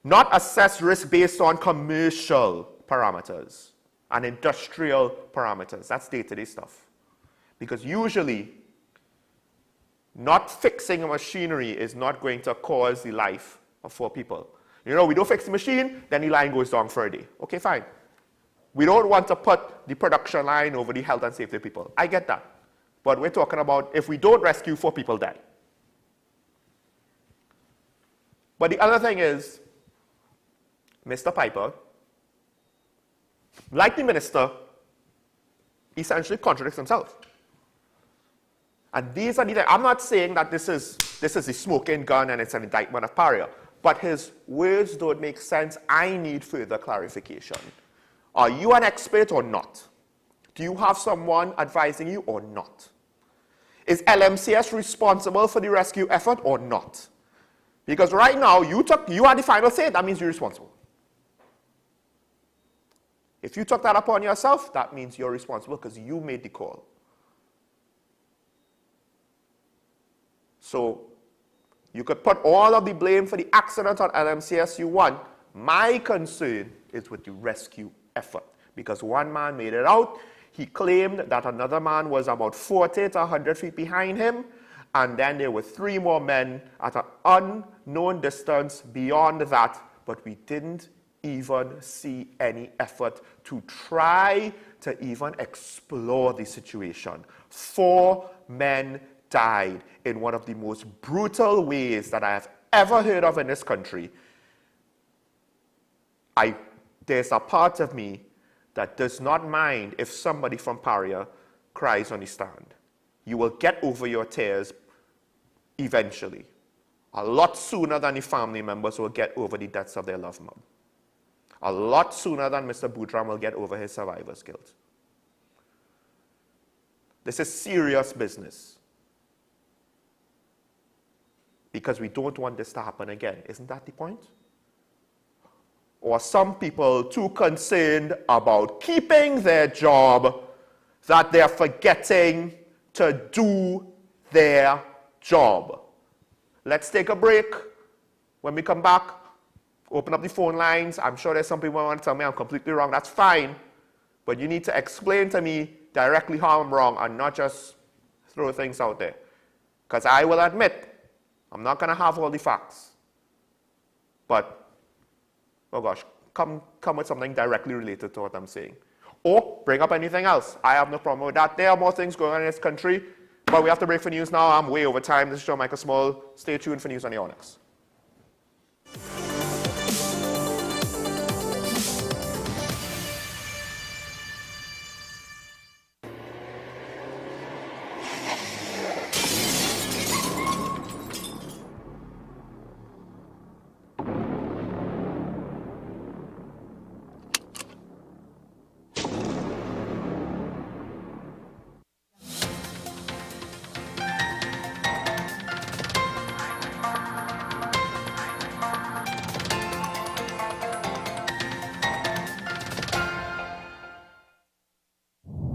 Not assess risk based on commercial parameters and industrial parameters. That's day-to-day stuff. Because usually, not fixing a machinery is not going to cause the life of 4 people. You know, we don't fix the machine, then the line goes down for a day. Okay, fine. We don't want to put the production line over the health and safety of people. I get that. But we're talking about if we don't rescue, 4 people die. But the other thing is, Mr. Piper, like the minister, essentially contradicts himself. And these are the, I'm not saying that this is a smoking gun and it's an indictment of PARIA, but his words don't make sense. I need further clarification. Are you an expert or not? Do you have someone advising you or not? Is LMCS responsible for the rescue effort or not? Because right now, you are the final say, that means you're responsible. If you took that upon yourself, that means you're responsible because you made the call. So you could put all of the blame for the accident on LMCS you want. My concern is with the rescue effort because one man made it out. He claimed that another man was about 40 to 100 feet behind him, and then there were 3 more men at an unknown distance beyond that, but we didn't even see any effort to try to even explore the situation. 4 men died in one of the most brutal ways that I have ever heard of in this country. There's a part of me that does not mind if somebody from Paria cries on the stand. You will get over your tears eventually. A lot sooner than the family members will get over the deaths of their loved one. A lot sooner than Mr. Boutram will get over his survivor's guilt. This is serious business. Because we don't want this to happen again. Isn't that the point? Or some people too concerned about keeping their job that they're forgetting to do their job. Let's take a break. When we come back, open up the phone lines. I'm sure there's some people who want to tell me I'm completely wrong. That's fine. But you need to explain to me directly how I'm wrong and not just throw things out there. Because I will admit, I'm not going to have all the facts. But oh gosh, come with something directly related to what I'm saying. Or bring up anything else. I have no problem with that. There are more things going on in this country, but we have to break for news now. I'm way over time. This is John Michael Small. Stay tuned for news on the Onyx.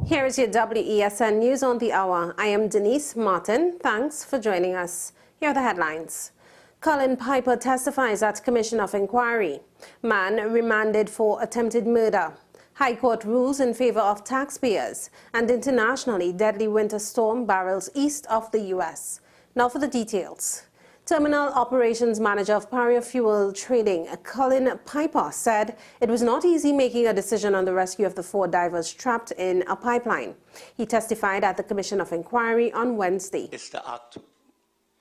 Here is your WESN News on the Hour. I am Denise Martin. Thanks for joining us. Here are the headlines. Colin Piper testifies at Commission of Inquiry. Man remanded for attempted murder. High Court rules in favor of taxpayers. And internationally, deadly winter storm barrels east of the U.S. Now for the details. Terminal Operations Manager of Paria Fuel Trading, Colin Piper, said it was not easy making a decision on the rescue of the 4 divers trapped in a pipeline. He testified at the Commission of Inquiry on Wednesday. It's to act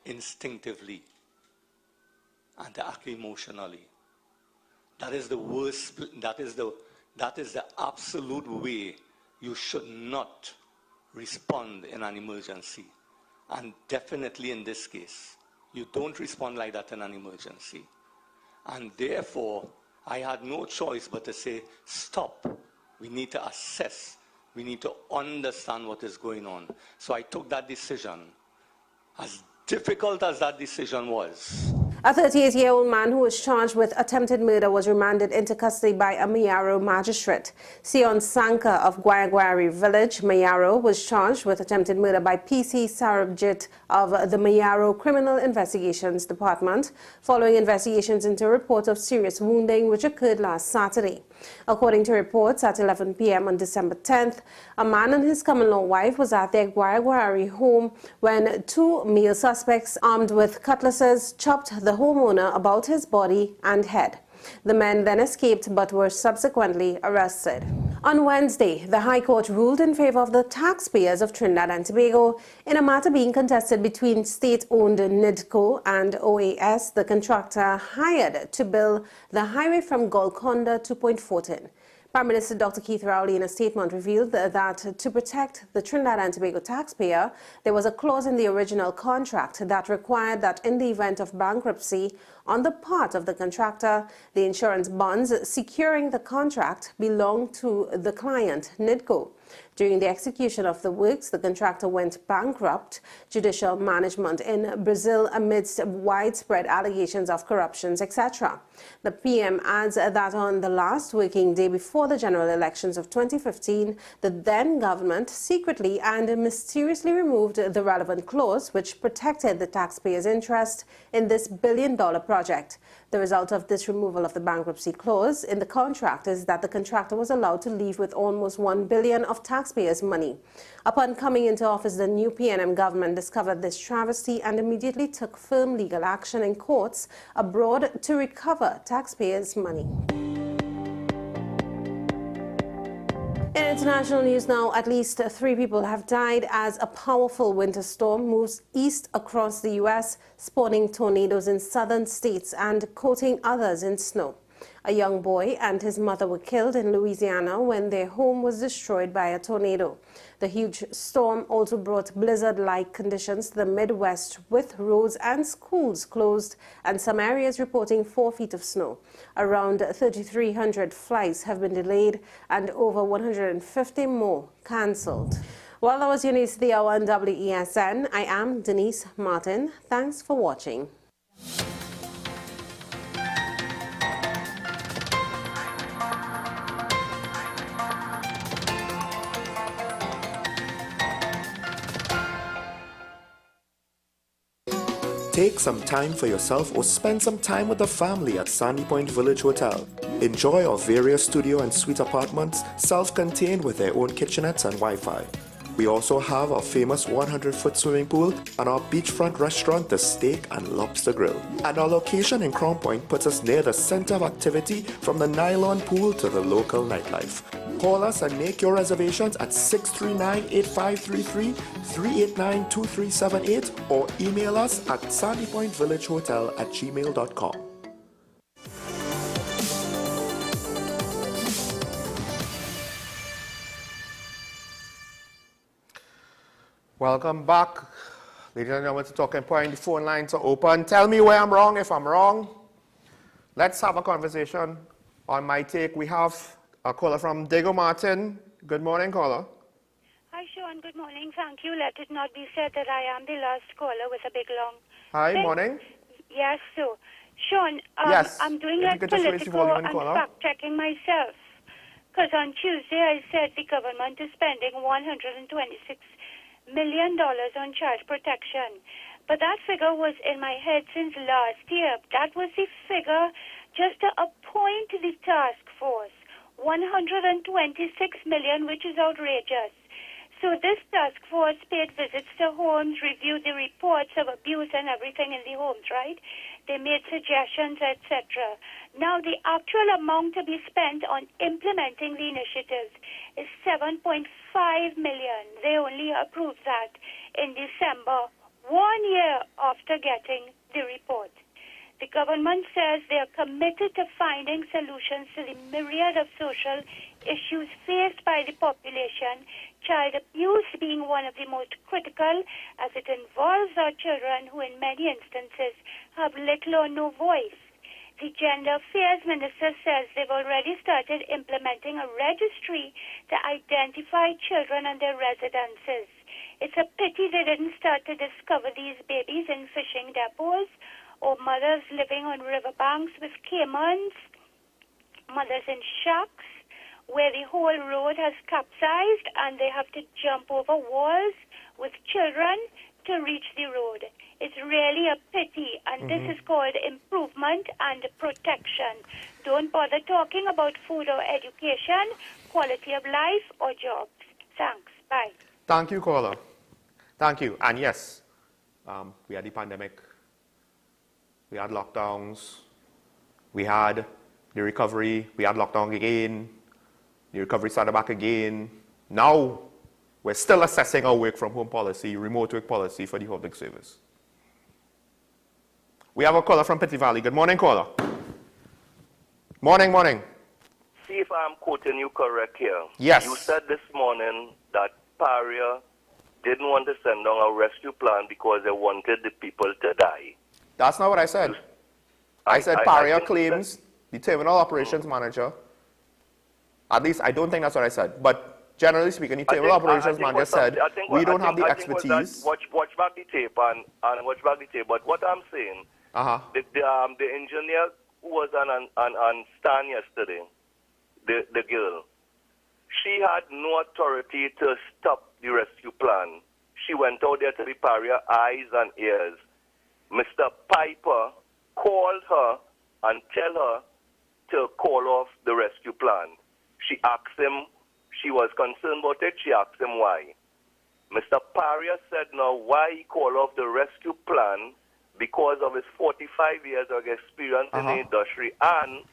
instinctively and to act emotionally. That is the worst, that is the absolute way you should not respond in an emergency. And definitely in this case, you don't respond like that in an emergency. And therefore, I had no choice but to say, stop. We need to assess. We need to understand what is going on. So I took that decision. As difficult as that decision was. A 38-year-old man who was charged with attempted murder was remanded into custody by a Mayaro magistrate. Sion Sanka of Guayagwari Village, Mayaro, was charged with attempted murder by PC Sarabjit of the Mayaro Criminal Investigations Department, following investigations into a report of serious wounding which occurred last Saturday. According to reports, at 11 p.m. on December 10th, a man and his common-law wife was at their Guayagwari home when 2 male suspects armed with cutlasses chopped the homeowner about his body and head. The men then escaped but were subsequently arrested. On Wednesday, the High Court ruled in favor of the taxpayers of Trinidad and Tobago in a matter being contested between state-owned NIDCO and OAS, the contractor hired to build the highway from Golconda to Point Fortin. Prime Minister Dr. Keith Rowley in a statement revealed that to protect the Trinidad and Tobago taxpayer, there was a clause in the original contract that required that in the event of bankruptcy on the part of the contractor, the insurance bonds securing the contract belong to the client, NIDCO. During the execution of the works, the contractor went bankrupt. Judicial management in Brazil amidst widespread allegations of corruption, etc. The PM adds that on the last working day before the general elections of 2015, the then government secretly and mysteriously removed the relevant clause which protected the taxpayers' interest in this billion-dollar project. The result of this removal of the bankruptcy clause in the contract is that the contractor was allowed to leave with almost $1 billion of taxpayers' money. Upon coming into office, the new PNM government discovered this travesty and immediately took firm legal action in courts abroad to recover taxpayers' money. In international news now, at least 3 people have died as a powerful winter storm moves east across the U.S., spawning tornadoes in southern states and coating others in snow. A young boy and his mother were killed in Louisiana when their home was destroyed by a tornado. The huge storm also brought blizzard-like conditions to the Midwest, with roads and schools closed and some areas reporting 4 feet of snow. Around 3,300 flights have been delayed and over 150 more cancelled. Well, that was your news to the hour on WESN. I am Denise Martin. Thanks for watching. Take some time for yourself or spend some time with the family at Sandy Point Village Hotel. Enjoy our various studio and suite apartments, self-contained with their own kitchenettes and Wi-Fi. We also have our famous 100-foot swimming pool and our beachfront restaurant, the Steak and Lobster Grill. And our location in Crown Point puts us near the center of activity, from the nylon pool to the local nightlife. Call us and make your reservations at 639-8533, 389-2378, or email us at sandypointvillagehotel@gmail.com. Welcome back. Ladies and gentlemen, to Talking Point. The phone lines are open. Tell me where I'm wrong if I'm wrong. Let's have a conversation. On my take, we have a caller from Diego Martin. Good morning, caller. Hi, Sean. Good morning. Thank you. Let it not be said that I am the last caller with a big long Hi, thing. morning. Yes, so, Sean, yes. I'm doing If like you could just raise your political volume, and caller. fact-checking myself. Because on Tuesday, I said the government is spending $126 million on child protection. But that figure was in my head since last year. That was the figure just to appoint the task force. $126 million, which is outrageous. So this task force paid visits to homes, reviewed the reports of abuse and everything in the homes, right? They made suggestions, etc. Now the actual amount to be spent on implementing the initiatives is $7.5 million. They only approved that in December, 1 year after getting the report. The government says they are committed to finding solutions to the myriad of social issues faced by the population, child abuse being one of the most critical, as it involves our children who in many instances have little or no voice. The Gender Affairs Minister says they've already started implementing a registry to identify children and their residences. It's a pity they didn't start to discover these babies in fishing depots, or mothers living on riverbanks with caimans, mothers in shacks where the whole road has capsized and they have to jump over walls with children to reach the road. It's really a pity, and this is called improvement and protection. Don't bother talking about food or education, quality of life or jobs. Thanks. Bye. Thank you, caller. Thank you. And yes, we had the pandemic. We had lockdowns, we had the recovery, we had lockdown again, the recovery started back again. Now, we're still assessing our work from home policy, remote work policy for the public service. We have a caller from Petty Valley. Good morning, caller. Morning, morning. See if I'm quoting you correct here. Yes. You said this morning that Paria didn't want to send down a rescue plan because they wanted the people to die. That's not what I said. I said Paria claims the terminal operations manager. At least I don't think that's what I said. But generally speaking, the terminal operations manager said we don't have the expertise. Watch back the tape and watch back the tape. But what I'm saying, the engineer who was on stand yesterday, the girl, she had no authority to stop the rescue plan. She went out there to the Paria eyes and ears. Mr. Piper called her and tell her to call off the rescue plan. She asked him, she was concerned about it, she asked him why. Mr. Paria said now why he called off the rescue plan because of his 45 years of experience in the industry, and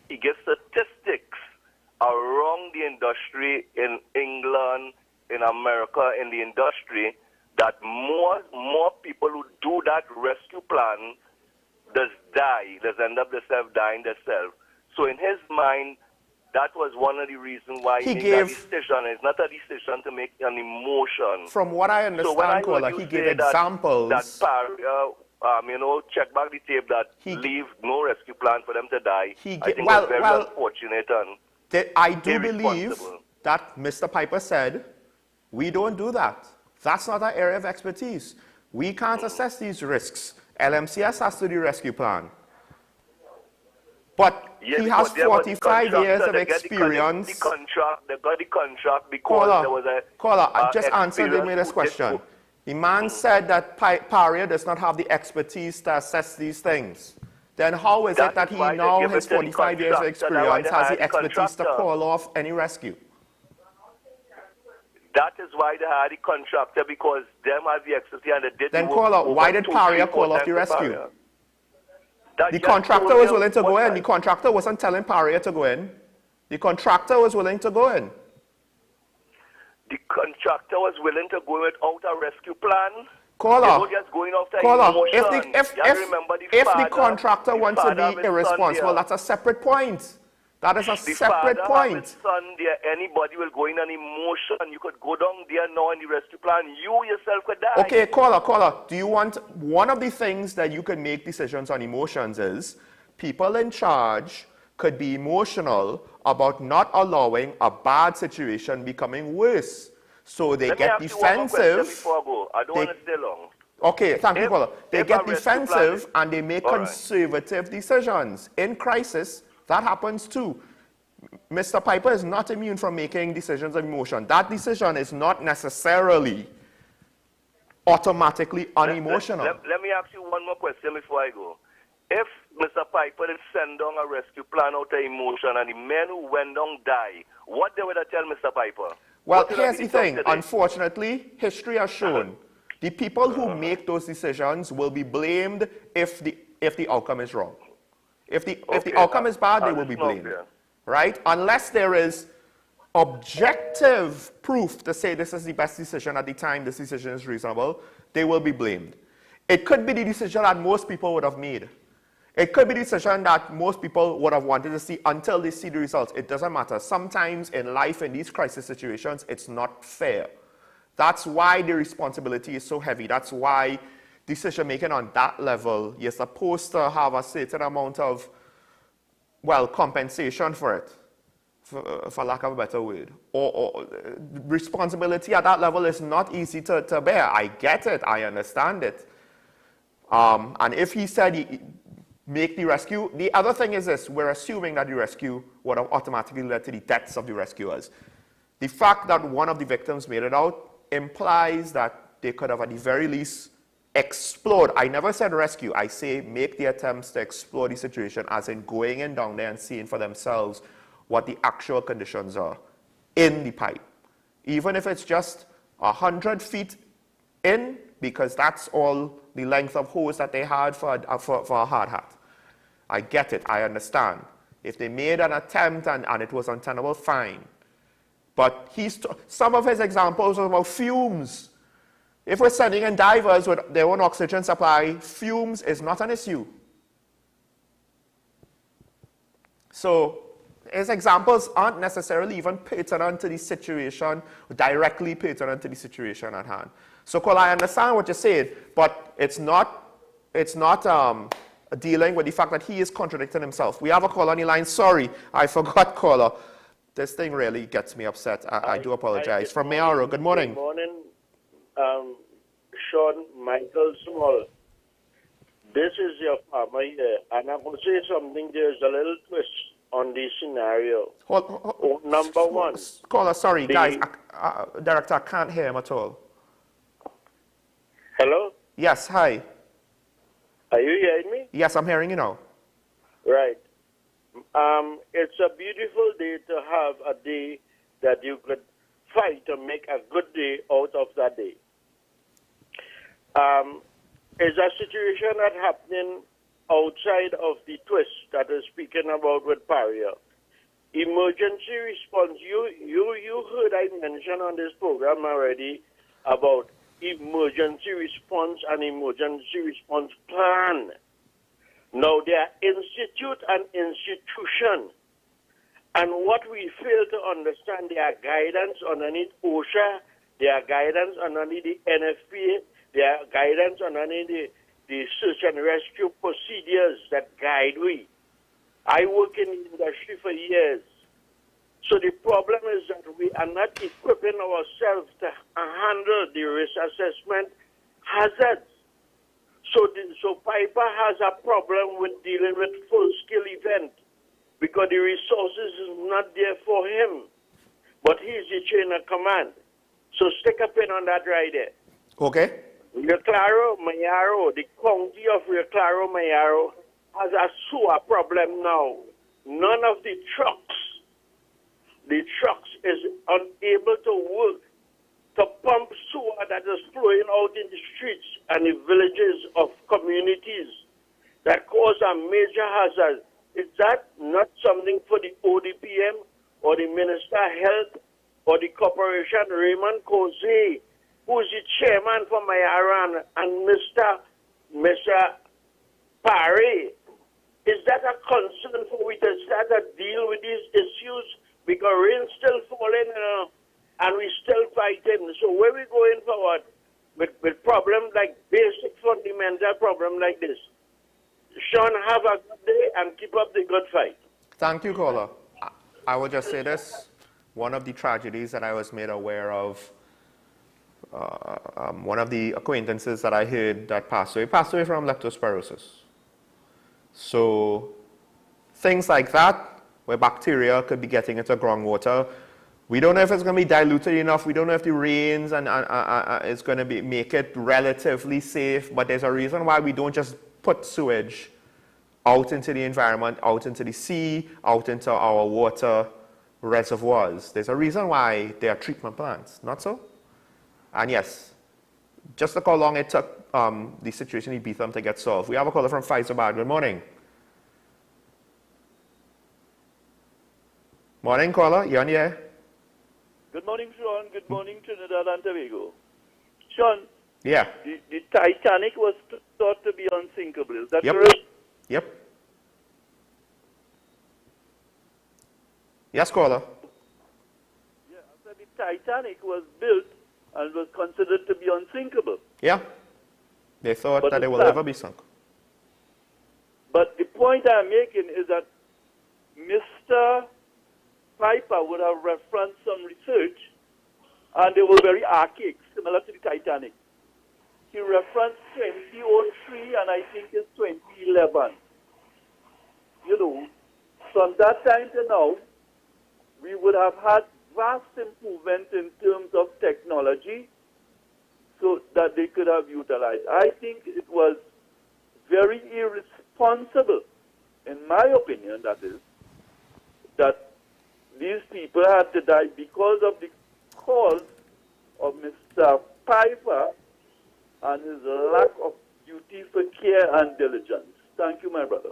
he gives statistics around the industry in England, in America, in the industry, that more people who do that rescue plan does die, does end up themselves dying themselves. So in his mind, that was one of the reasons why he made that decision. It's not a decision to make an emotion. From what I understand, Kola, he gave examples. That check back the tape that leave no rescue plan for them to die. I think it's very unfortunate and I do believe that Mr. Piper said, we don't do that. That's not our area of expertise. We can't assess these risks. LMCS has to do rescue plan. But yes, he has 45 years of experience. They got the contract because there was a... Caller, I just answered him with this question. The man said that Paria does not have the expertise to assess these things. Then how is it that he now has 45 years of experience, has the expertise to call off any rescue? That is why they had the contractor, because them have the expertise and they did. Then caller, why did Paria call off the rescue? The contractor was willing to go in. The contractor wasn't telling Paria to go in. The contractor was willing to go in. The contractor was willing to go without a rescue plan. Caller, just going after if the contractor wants to be irresponsible, that's a separate point. That is a separate point. Son there, anybody will go in an emotion. You could go down there now in the rescue plan. You yourself could die. Okay, caller, do you want, one of the things that you can make decisions on emotions is people in charge could be emotional about not allowing a bad situation becoming worse. So they get defensive. I don't want to stay long. Okay, thank you, caller. They get defensive and they make conservative decisions. In crisis, that happens too. Mr. Piper is not immune from making decisions of emotion. That decision is not necessarily automatically unemotional. Let me ask you one more question before I go. If Mr. Piper is send down a rescue plan out of emotion and the men who went down die, what they would tell Mr. Piper? Well, here's the thing. Unfortunately, history has shown the people who make those decisions will be blamed if the outcome is wrong. If the outcome is bad, they will be blamed, right? Unless there is objective proof to say this is the best decision at the time, this decision is reasonable, they will be blamed. It could be the decision that most people would have made. It could be the decision that most people would have wanted to see until they see the results. It doesn't matter. Sometimes in life, in these crisis situations, it's not fair. That's why the responsibility is so heavy. That's why decision-making on that level, you're supposed to have a certain amount of, well, compensation for it, for lack of a better word. Or responsibility at that level is not easy to bear. I get it. I understand it. And if he said make the rescue, the other thing is this. We're assuming that the rescue would have automatically led to the deaths of the rescuers. The fact that one of the victims made it out implies that they could have at the very least explode. I never said rescue. I say make the attempts to explore the situation, as in going in down there and seeing for themselves what the actual conditions are in the pipe. Even if it's just 100 feet in, because that's all the length of hose that they had for a hard hat. I get it. I understand. If they made an attempt and it was untenable, fine. But some of his examples are about fumes. If we're sending in divers with their own oxygen supply, fumes is not an issue. So his examples aren't necessarily even pertinent to the situation, directly pertinent to the situation at hand. So, Cole, I understand what you're saying, but it's not dealing with the fact that he is contradicting himself. We have a caller on the line. Sorry, I forgot caller. This thing really gets me upset. I do apologize. From Mayaro, good morning. Good morning. Sean Michael Small. This is your farmer here, and I'm going to say something. There's a little twist on this scenario. Number one. Caller, sorry, guys. Director, I can't hear him at all. Hello? Yes, hi. Are you hearing me? Yes, I'm hearing you now. Right. It's a beautiful day to have a day that you could fight to make a good day out of that day. It's a situation that's happening outside of the twist that is speaking about with Paria. emergency response. You heard I mention on this program already about emergency response and emergency response plan. Now, they are institute and institution. And what we fail to understand, there are guidance underneath OSHA, there are guidance underneath the NFPA, there are guidance underneath the search and rescue procedures that guide we. I work in the industry for years. So the problem is that we are not equipping ourselves to handle the risk assessment hazards. So Piper has a problem with dealing with full-scale event because the resources is not there for him. But he's the chain of command. So stick a pin on that right there. Okay. Rio Claro, Mayaro, the county of Rio Claro, Mayaro has a sewer problem now. None of the trucks is unable to work to pump sewer that is flowing out in the streets and the villages of communities that cause a major hazard. Is that not something for the ODPM or the Minister of Health or the corporation, Raymond Kose, who is the chairman for Mayaran, and Mr. Parry? Is that a concern for we to start to deal with these issues? Because rain's still falling, and we still fighting. So where we going forward with problems like basic fundamental problem like this? Sean, have a good day and keep up the good fight. Thank you, caller. I will just say this. One of the tragedies that I was made aware of, one of the acquaintances that I heard that passed away from leptospirosis. So things like that, where bacteria could be getting into groundwater, we don't know if it's going to be diluted enough. We don't know if the rains and it's going to make it relatively safe. But there's a reason why we don't just put sewage out into the environment, out into the sea, out into our water reservoirs. There's a reason why there are treatment plants, not so? And yes, just look how long it took the situation in Beetham to get solved. We have a caller from Faisabad. Good morning. Morning, caller. You're on the air. Good morning, Sean. Good morning, Trinidad and Tobago. Sean. Yeah. The Titanic was thought to be unsinkable. Is that Yep. correct? Yep. Yes, caller. Yeah. So the Titanic was built and was considered to be unsinkable. Yeah. They thought But that it it's will not. never be sunk. But the point I'm making is that Mr. Piper would have referenced some research, and they were very archaic, similar to the Titanic. He referenced 2003, and I think it's 2011. You know, from that time to now, we would have had vast improvement in terms of technology so that they could have utilized. I think it was very irresponsible, in my opinion, that is, that these people had to die because of the cause of Mr. Piper and his lack of duty for care and diligence. Thank you, my brother.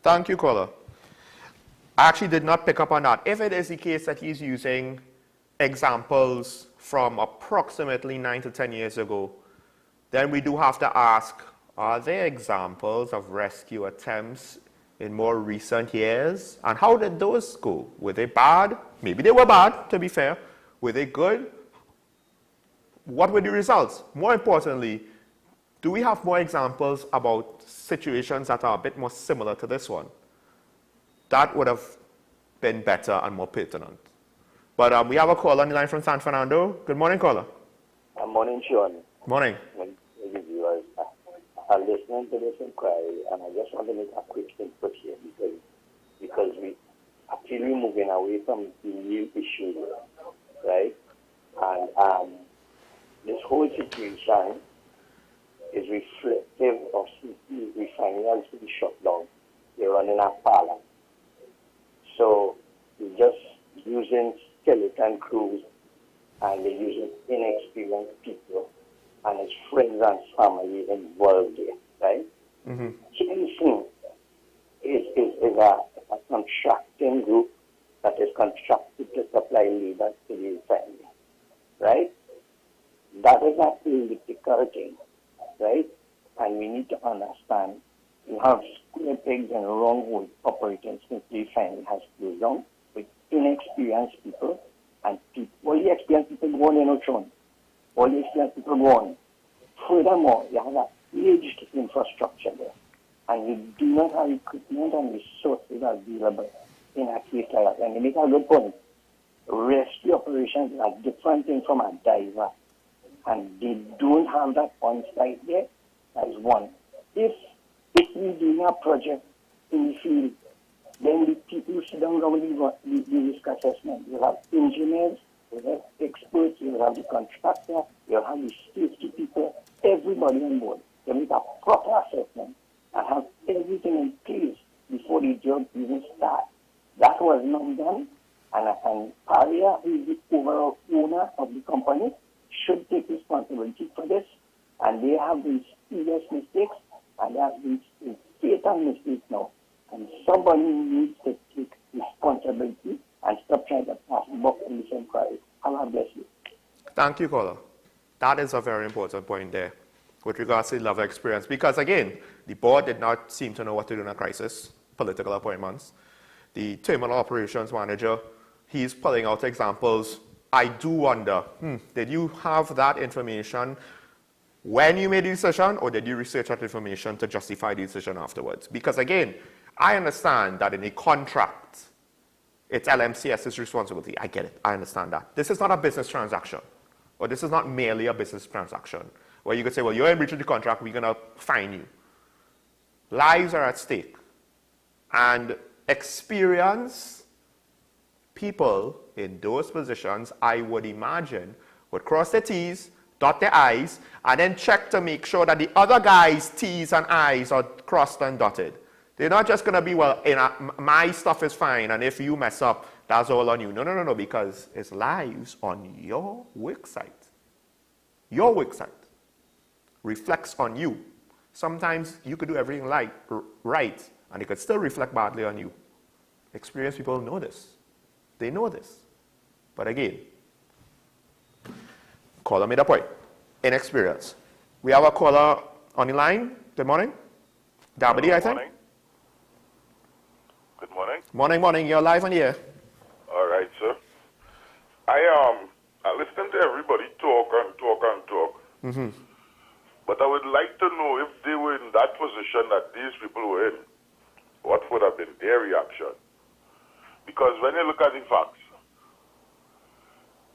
Thank you, caller. I actually did not pick up on that. If it is the case that he's using examples from approximately 9 to 10 years ago, then we do have to ask, are there examples of rescue attempts in more recent years? And how did those go? Were they bad? Maybe they were bad, to be fair. Were they good? What were the results? More importantly, do we have more examples about situations that are a bit more similar to this one? That would have been better and more pertinent. But we have a caller on the line from San Fernando. Good morning, caller. Good morning, Sean. Morning. I'm listening to this inquiry, and I just want to make a quick input here because we actually moving away from the new issue, right? And this whole situation is reflective of the refinery has been shut down. They're running a parliament. So we're just using skeleton crews, and they're using inexperienced people, and his friends and family involved there, right? Mm-hmm. So anything is a contracting group that is contracted to supply labor to the refinery, right? That is a political thing, right? And we need to understand you have square pegs and round holes operating since the refinery has closed down with inexperienced people and people. All the experienced people go on in Ochon. All the experienced people go on. Furthermore, you have an aged infrastructure there. And you do not have equipment and resources available in a case like that. And you make a good point. Rescue operations are different thing from a diver. And they don't have that on site there. That is one. If we do a project in the field, then the people who sit down and the risk assessment. You have engineers, you have experts, you have the contractor, you have the safety people, everybody on board. You make a proper assessment and have everything in place before the job even starts. That was not done, and Aria, who is the overall owner of the company, should take responsibility for this. And they have been serious mistakes, and there have been fatal mistakes now. And somebody needs to take responsibility and stop trying to pass the buck in this inquiry. Allah bless you. Thank you, caller. That is a very important point there with regards to the level of experience. Because again, the board did not seem to know what to do in a crisis, political appointments. The terminal operations manager, he's pulling out examples. I do wonder, did you have that information when you made the decision, or did you research that information to justify the decision afterwards? Because again, I understand that in a contract, it's LMCS's responsibility. I get it. I understand that. This is not a business transaction, or this is not merely a business transaction where you could say, well, you're in breach of the contract, we're going to fine you. Lives are at stake. And experience, people in those positions, I would imagine, would cross their T's, dot their I's, and then check to make sure that the other guy's T's and I's are crossed and dotted. They're not just going to be, well, my stuff is fine, and if you mess up, that's all on you. No, because it's lives on your work site. Your work site reflects on you. Sometimes you could do everything right, and it could still reflect badly on you. Experienced people know this. They know this. But again, caller made a point. Inexperience. We have a caller on the line. Good morning. Dabadi, I think. Morning. Good morning. Morning. You're live on the air. All right, sir. I listen to everybody talk. Mm-hmm. But I would like to know if they were in that position that these people were in, what would have been their reaction? Because when you look at the facts,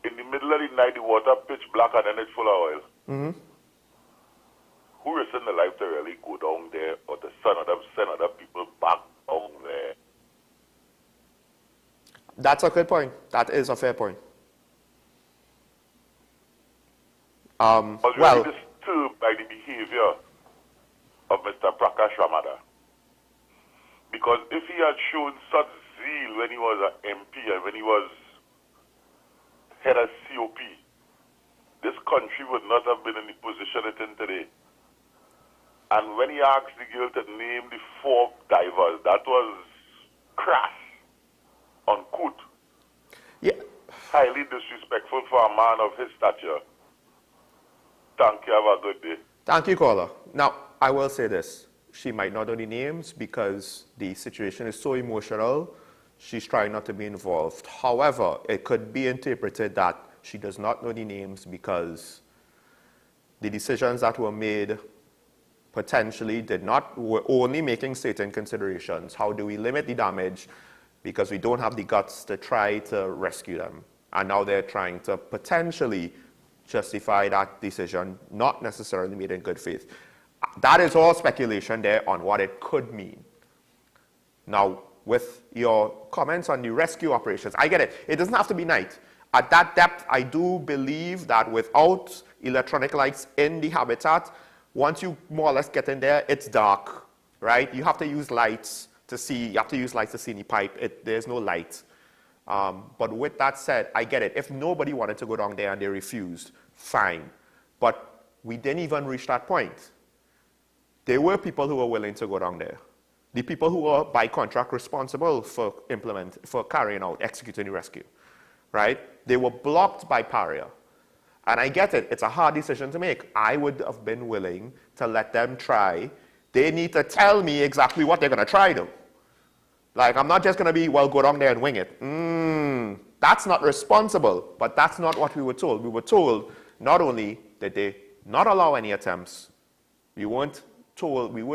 in the middle of the night, the water pitch black and then it's full of oil. Mm-hmm. Who is in the life to really go down there or to send other people back down there? That's a good point. That is a fair point. I was really disturbed by the behavior of Mr. Prakash Ramada. Because if he had shown such zeal when he was an MP and when he was head of COP, this country would not have been in the position it's in today. And when he asked the girl to name the 4 divers, that was crass, uncouth, highly disrespectful for a man of his stature. Thank you. Have a good day. Thank you, caller. Now, I will say this. She might not know the names because the situation is so emotional. She's trying not to be involved. However, it could be interpreted that she does not know the names because the decisions that were made potentially were only making certain considerations. How do we limit the damage? Because we don't have the guts to try to rescue them. And now they're trying to potentially justify that decision, not necessarily made in good faith. That is all speculation there on what it could mean. Now, with your comments on the rescue operations, I get it. It doesn't have to be night. At that depth, I do believe that without electronic lights in the habitat, once you more or less get in there, it's dark, right? You have to use lights to see. You have to use lights to see in the pipe. There's no light. But with that said, I get it. If nobody wanted to go down there and they refused, fine. But we didn't even reach that point. There were people who were willing to go down there. the people who are by contract responsible for carrying out, executing the rescue, right? They were blocked by PARIA. And I get it, it's a hard decision to make. I would have been willing to let them try. They need to tell me exactly what they're gonna try though. Like, I'm not just gonna be, well, go down there and wing it. That's not responsible, but that's not what we were told. We were told not only did they not allow any attempts, we weren't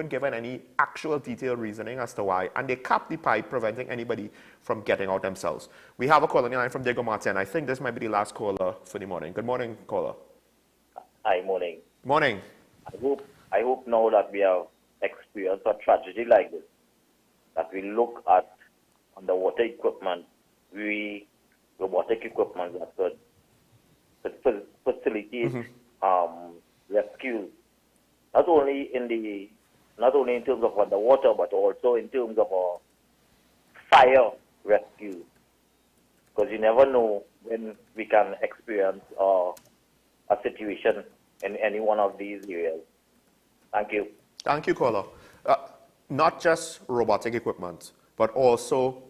given any actual detailed reasoning as to why, and they capped the pipe, preventing anybody from getting out themselves. We have a caller on the line from Diego Martin. I think this might be the last caller for the morning. Good morning, caller. Hi, morning. Morning. I hope now that we have experienced a tragedy like this, that we look at underwater equipment, robotic equipment that could facilitate rescue, not only in terms of underwater, but also in terms of fire rescue, because you never know when we can experience a situation in any one of these areas. Thank you. Thank you, caller. Not just robotic equipment, but also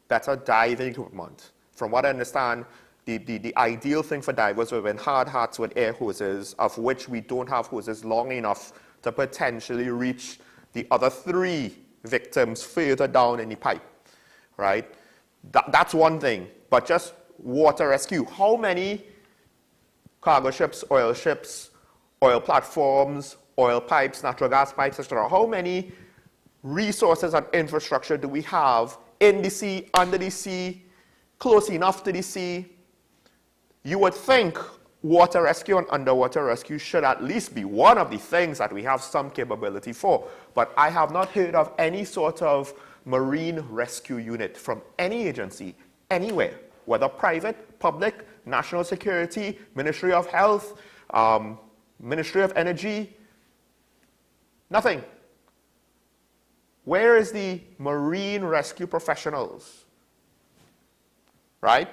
better diving equipment. From what I understand, the ideal thing for divers would have been hard hats with air hoses, of which we don't have hoses long enough to potentially reach the other 3 victims further down in the pipe, right? That's one thing, but just water rescue. How many cargo ships, oil platforms, oil pipes, natural gas pipes, etc., how many resources and infrastructure do we have in the sea, under the sea, close enough to the sea? You would think water rescue and underwater rescue should at least be one of the things that we have some capability for. But I have not heard of any sort of marine rescue unit from any agency, anywhere, whether private, public, national security, Ministry of Health, Ministry of Energy, nothing. Where is the marine rescue professionals? Right?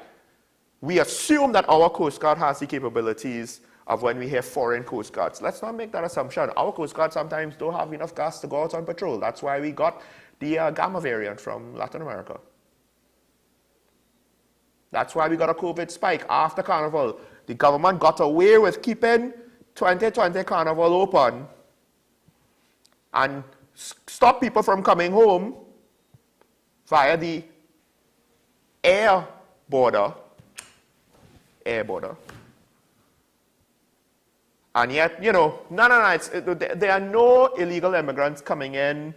We assume that our Coast Guard has the capabilities of when we hear foreign Coast Guards. Let's not make that assumption. Our Coast Guard sometimes don't have enough gas to go out on patrol. That's why we got the Gamma variant from Latin America. That's why we got a COVID spike after Carnival. The government got away with keeping 2020 Carnival open and stop people from coming home via the air border. And yet, you know, there are no illegal immigrants coming in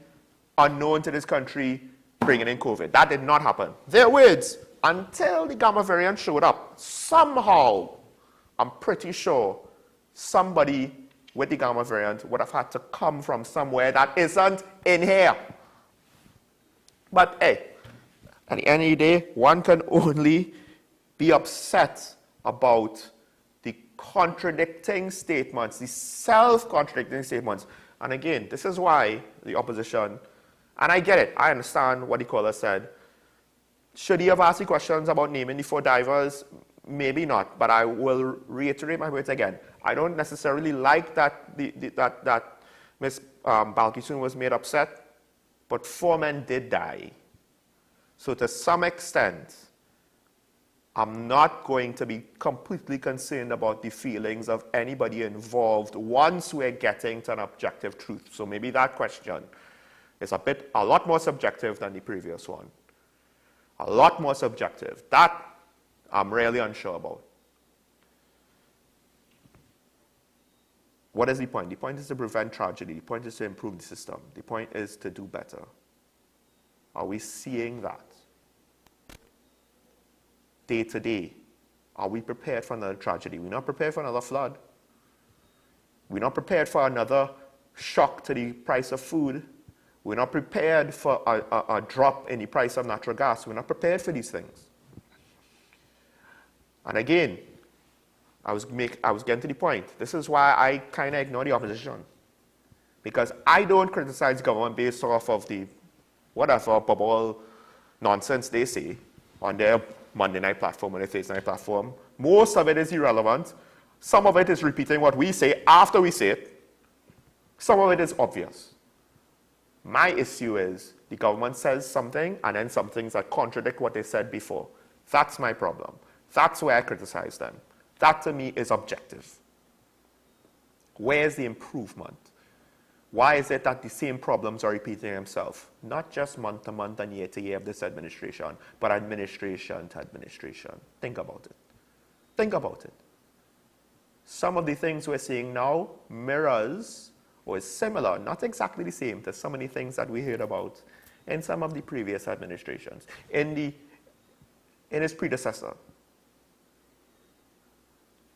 unknown to this country bringing in COVID. That did not happen. Their words, until the Gamma variant showed up, somehow, I'm pretty sure, somebody with the Gamma variant would have had to come from somewhere that isn't in here. But hey, at the end of the day, one can only be upset about the contradicting statements, the self-contradicting statements. And again, this is why the opposition, and I get it, I understand what the caller said. Should he have asked the questions about naming the 4 divers? Maybe not, but I will reiterate my words again. I don't necessarily like that Ms. Balkisun was made upset, but 4 men did die. So to some extent, I'm not going to be completely concerned about the feelings of anybody involved once we're getting to an objective truth. So maybe that question is a lot more subjective than the previous one. A lot more subjective. That I'm really unsure about. What is the point? The point is to prevent tragedy. The point is to improve the system. The point is to do better. Are we seeing that? Day to day, are we prepared for another tragedy? We're not prepared for another flood. We're not prepared for another shock to the price of food. We're not prepared for a drop in the price of natural gas. We're not prepared for these things. And again, I was getting to the point. This is why I kind of ignore the opposition. Because I don't criticize government based off of the whatever bubble nonsense they say on their Monday night platform or their Thursday night platform. Most of it is irrelevant. Some of it is repeating what we say after we say it. Some of it is obvious. My issue is The government says something and then some things that contradict what they said before. That's my problem. That's where I criticize them. That to me is objective. Where's the improvement? Why is it that the same problems are repeating themselves? Not just month to month and year to year of this administration, but administration to administration. Think about it. Think about it. Some of the things we're seeing now mirrors or is similar, not exactly the same, to some of the things that we heard about in some of the previous administrations, in his predecessor.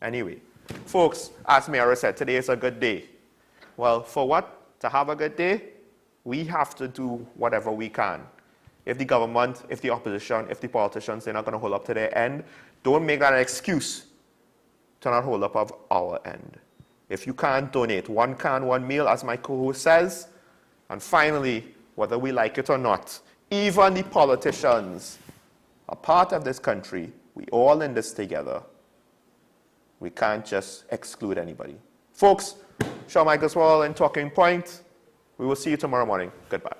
Anyway, folks, as Mayor said, today is a good day. Well, for what? To have a good day, we have to do whatever we can. If the government, if the opposition, if the politicians, they're not going to hold up to their end, don't make that an excuse to not hold up of our end. If you can't donate one can, one meal, as my co-host says, and finally, whether we like it or not, even the politicians are part of this country. We all in this together. We can't just exclude anybody. Folks, Shawn Michael Swall and Talking Point. We will see you tomorrow morning. Goodbye.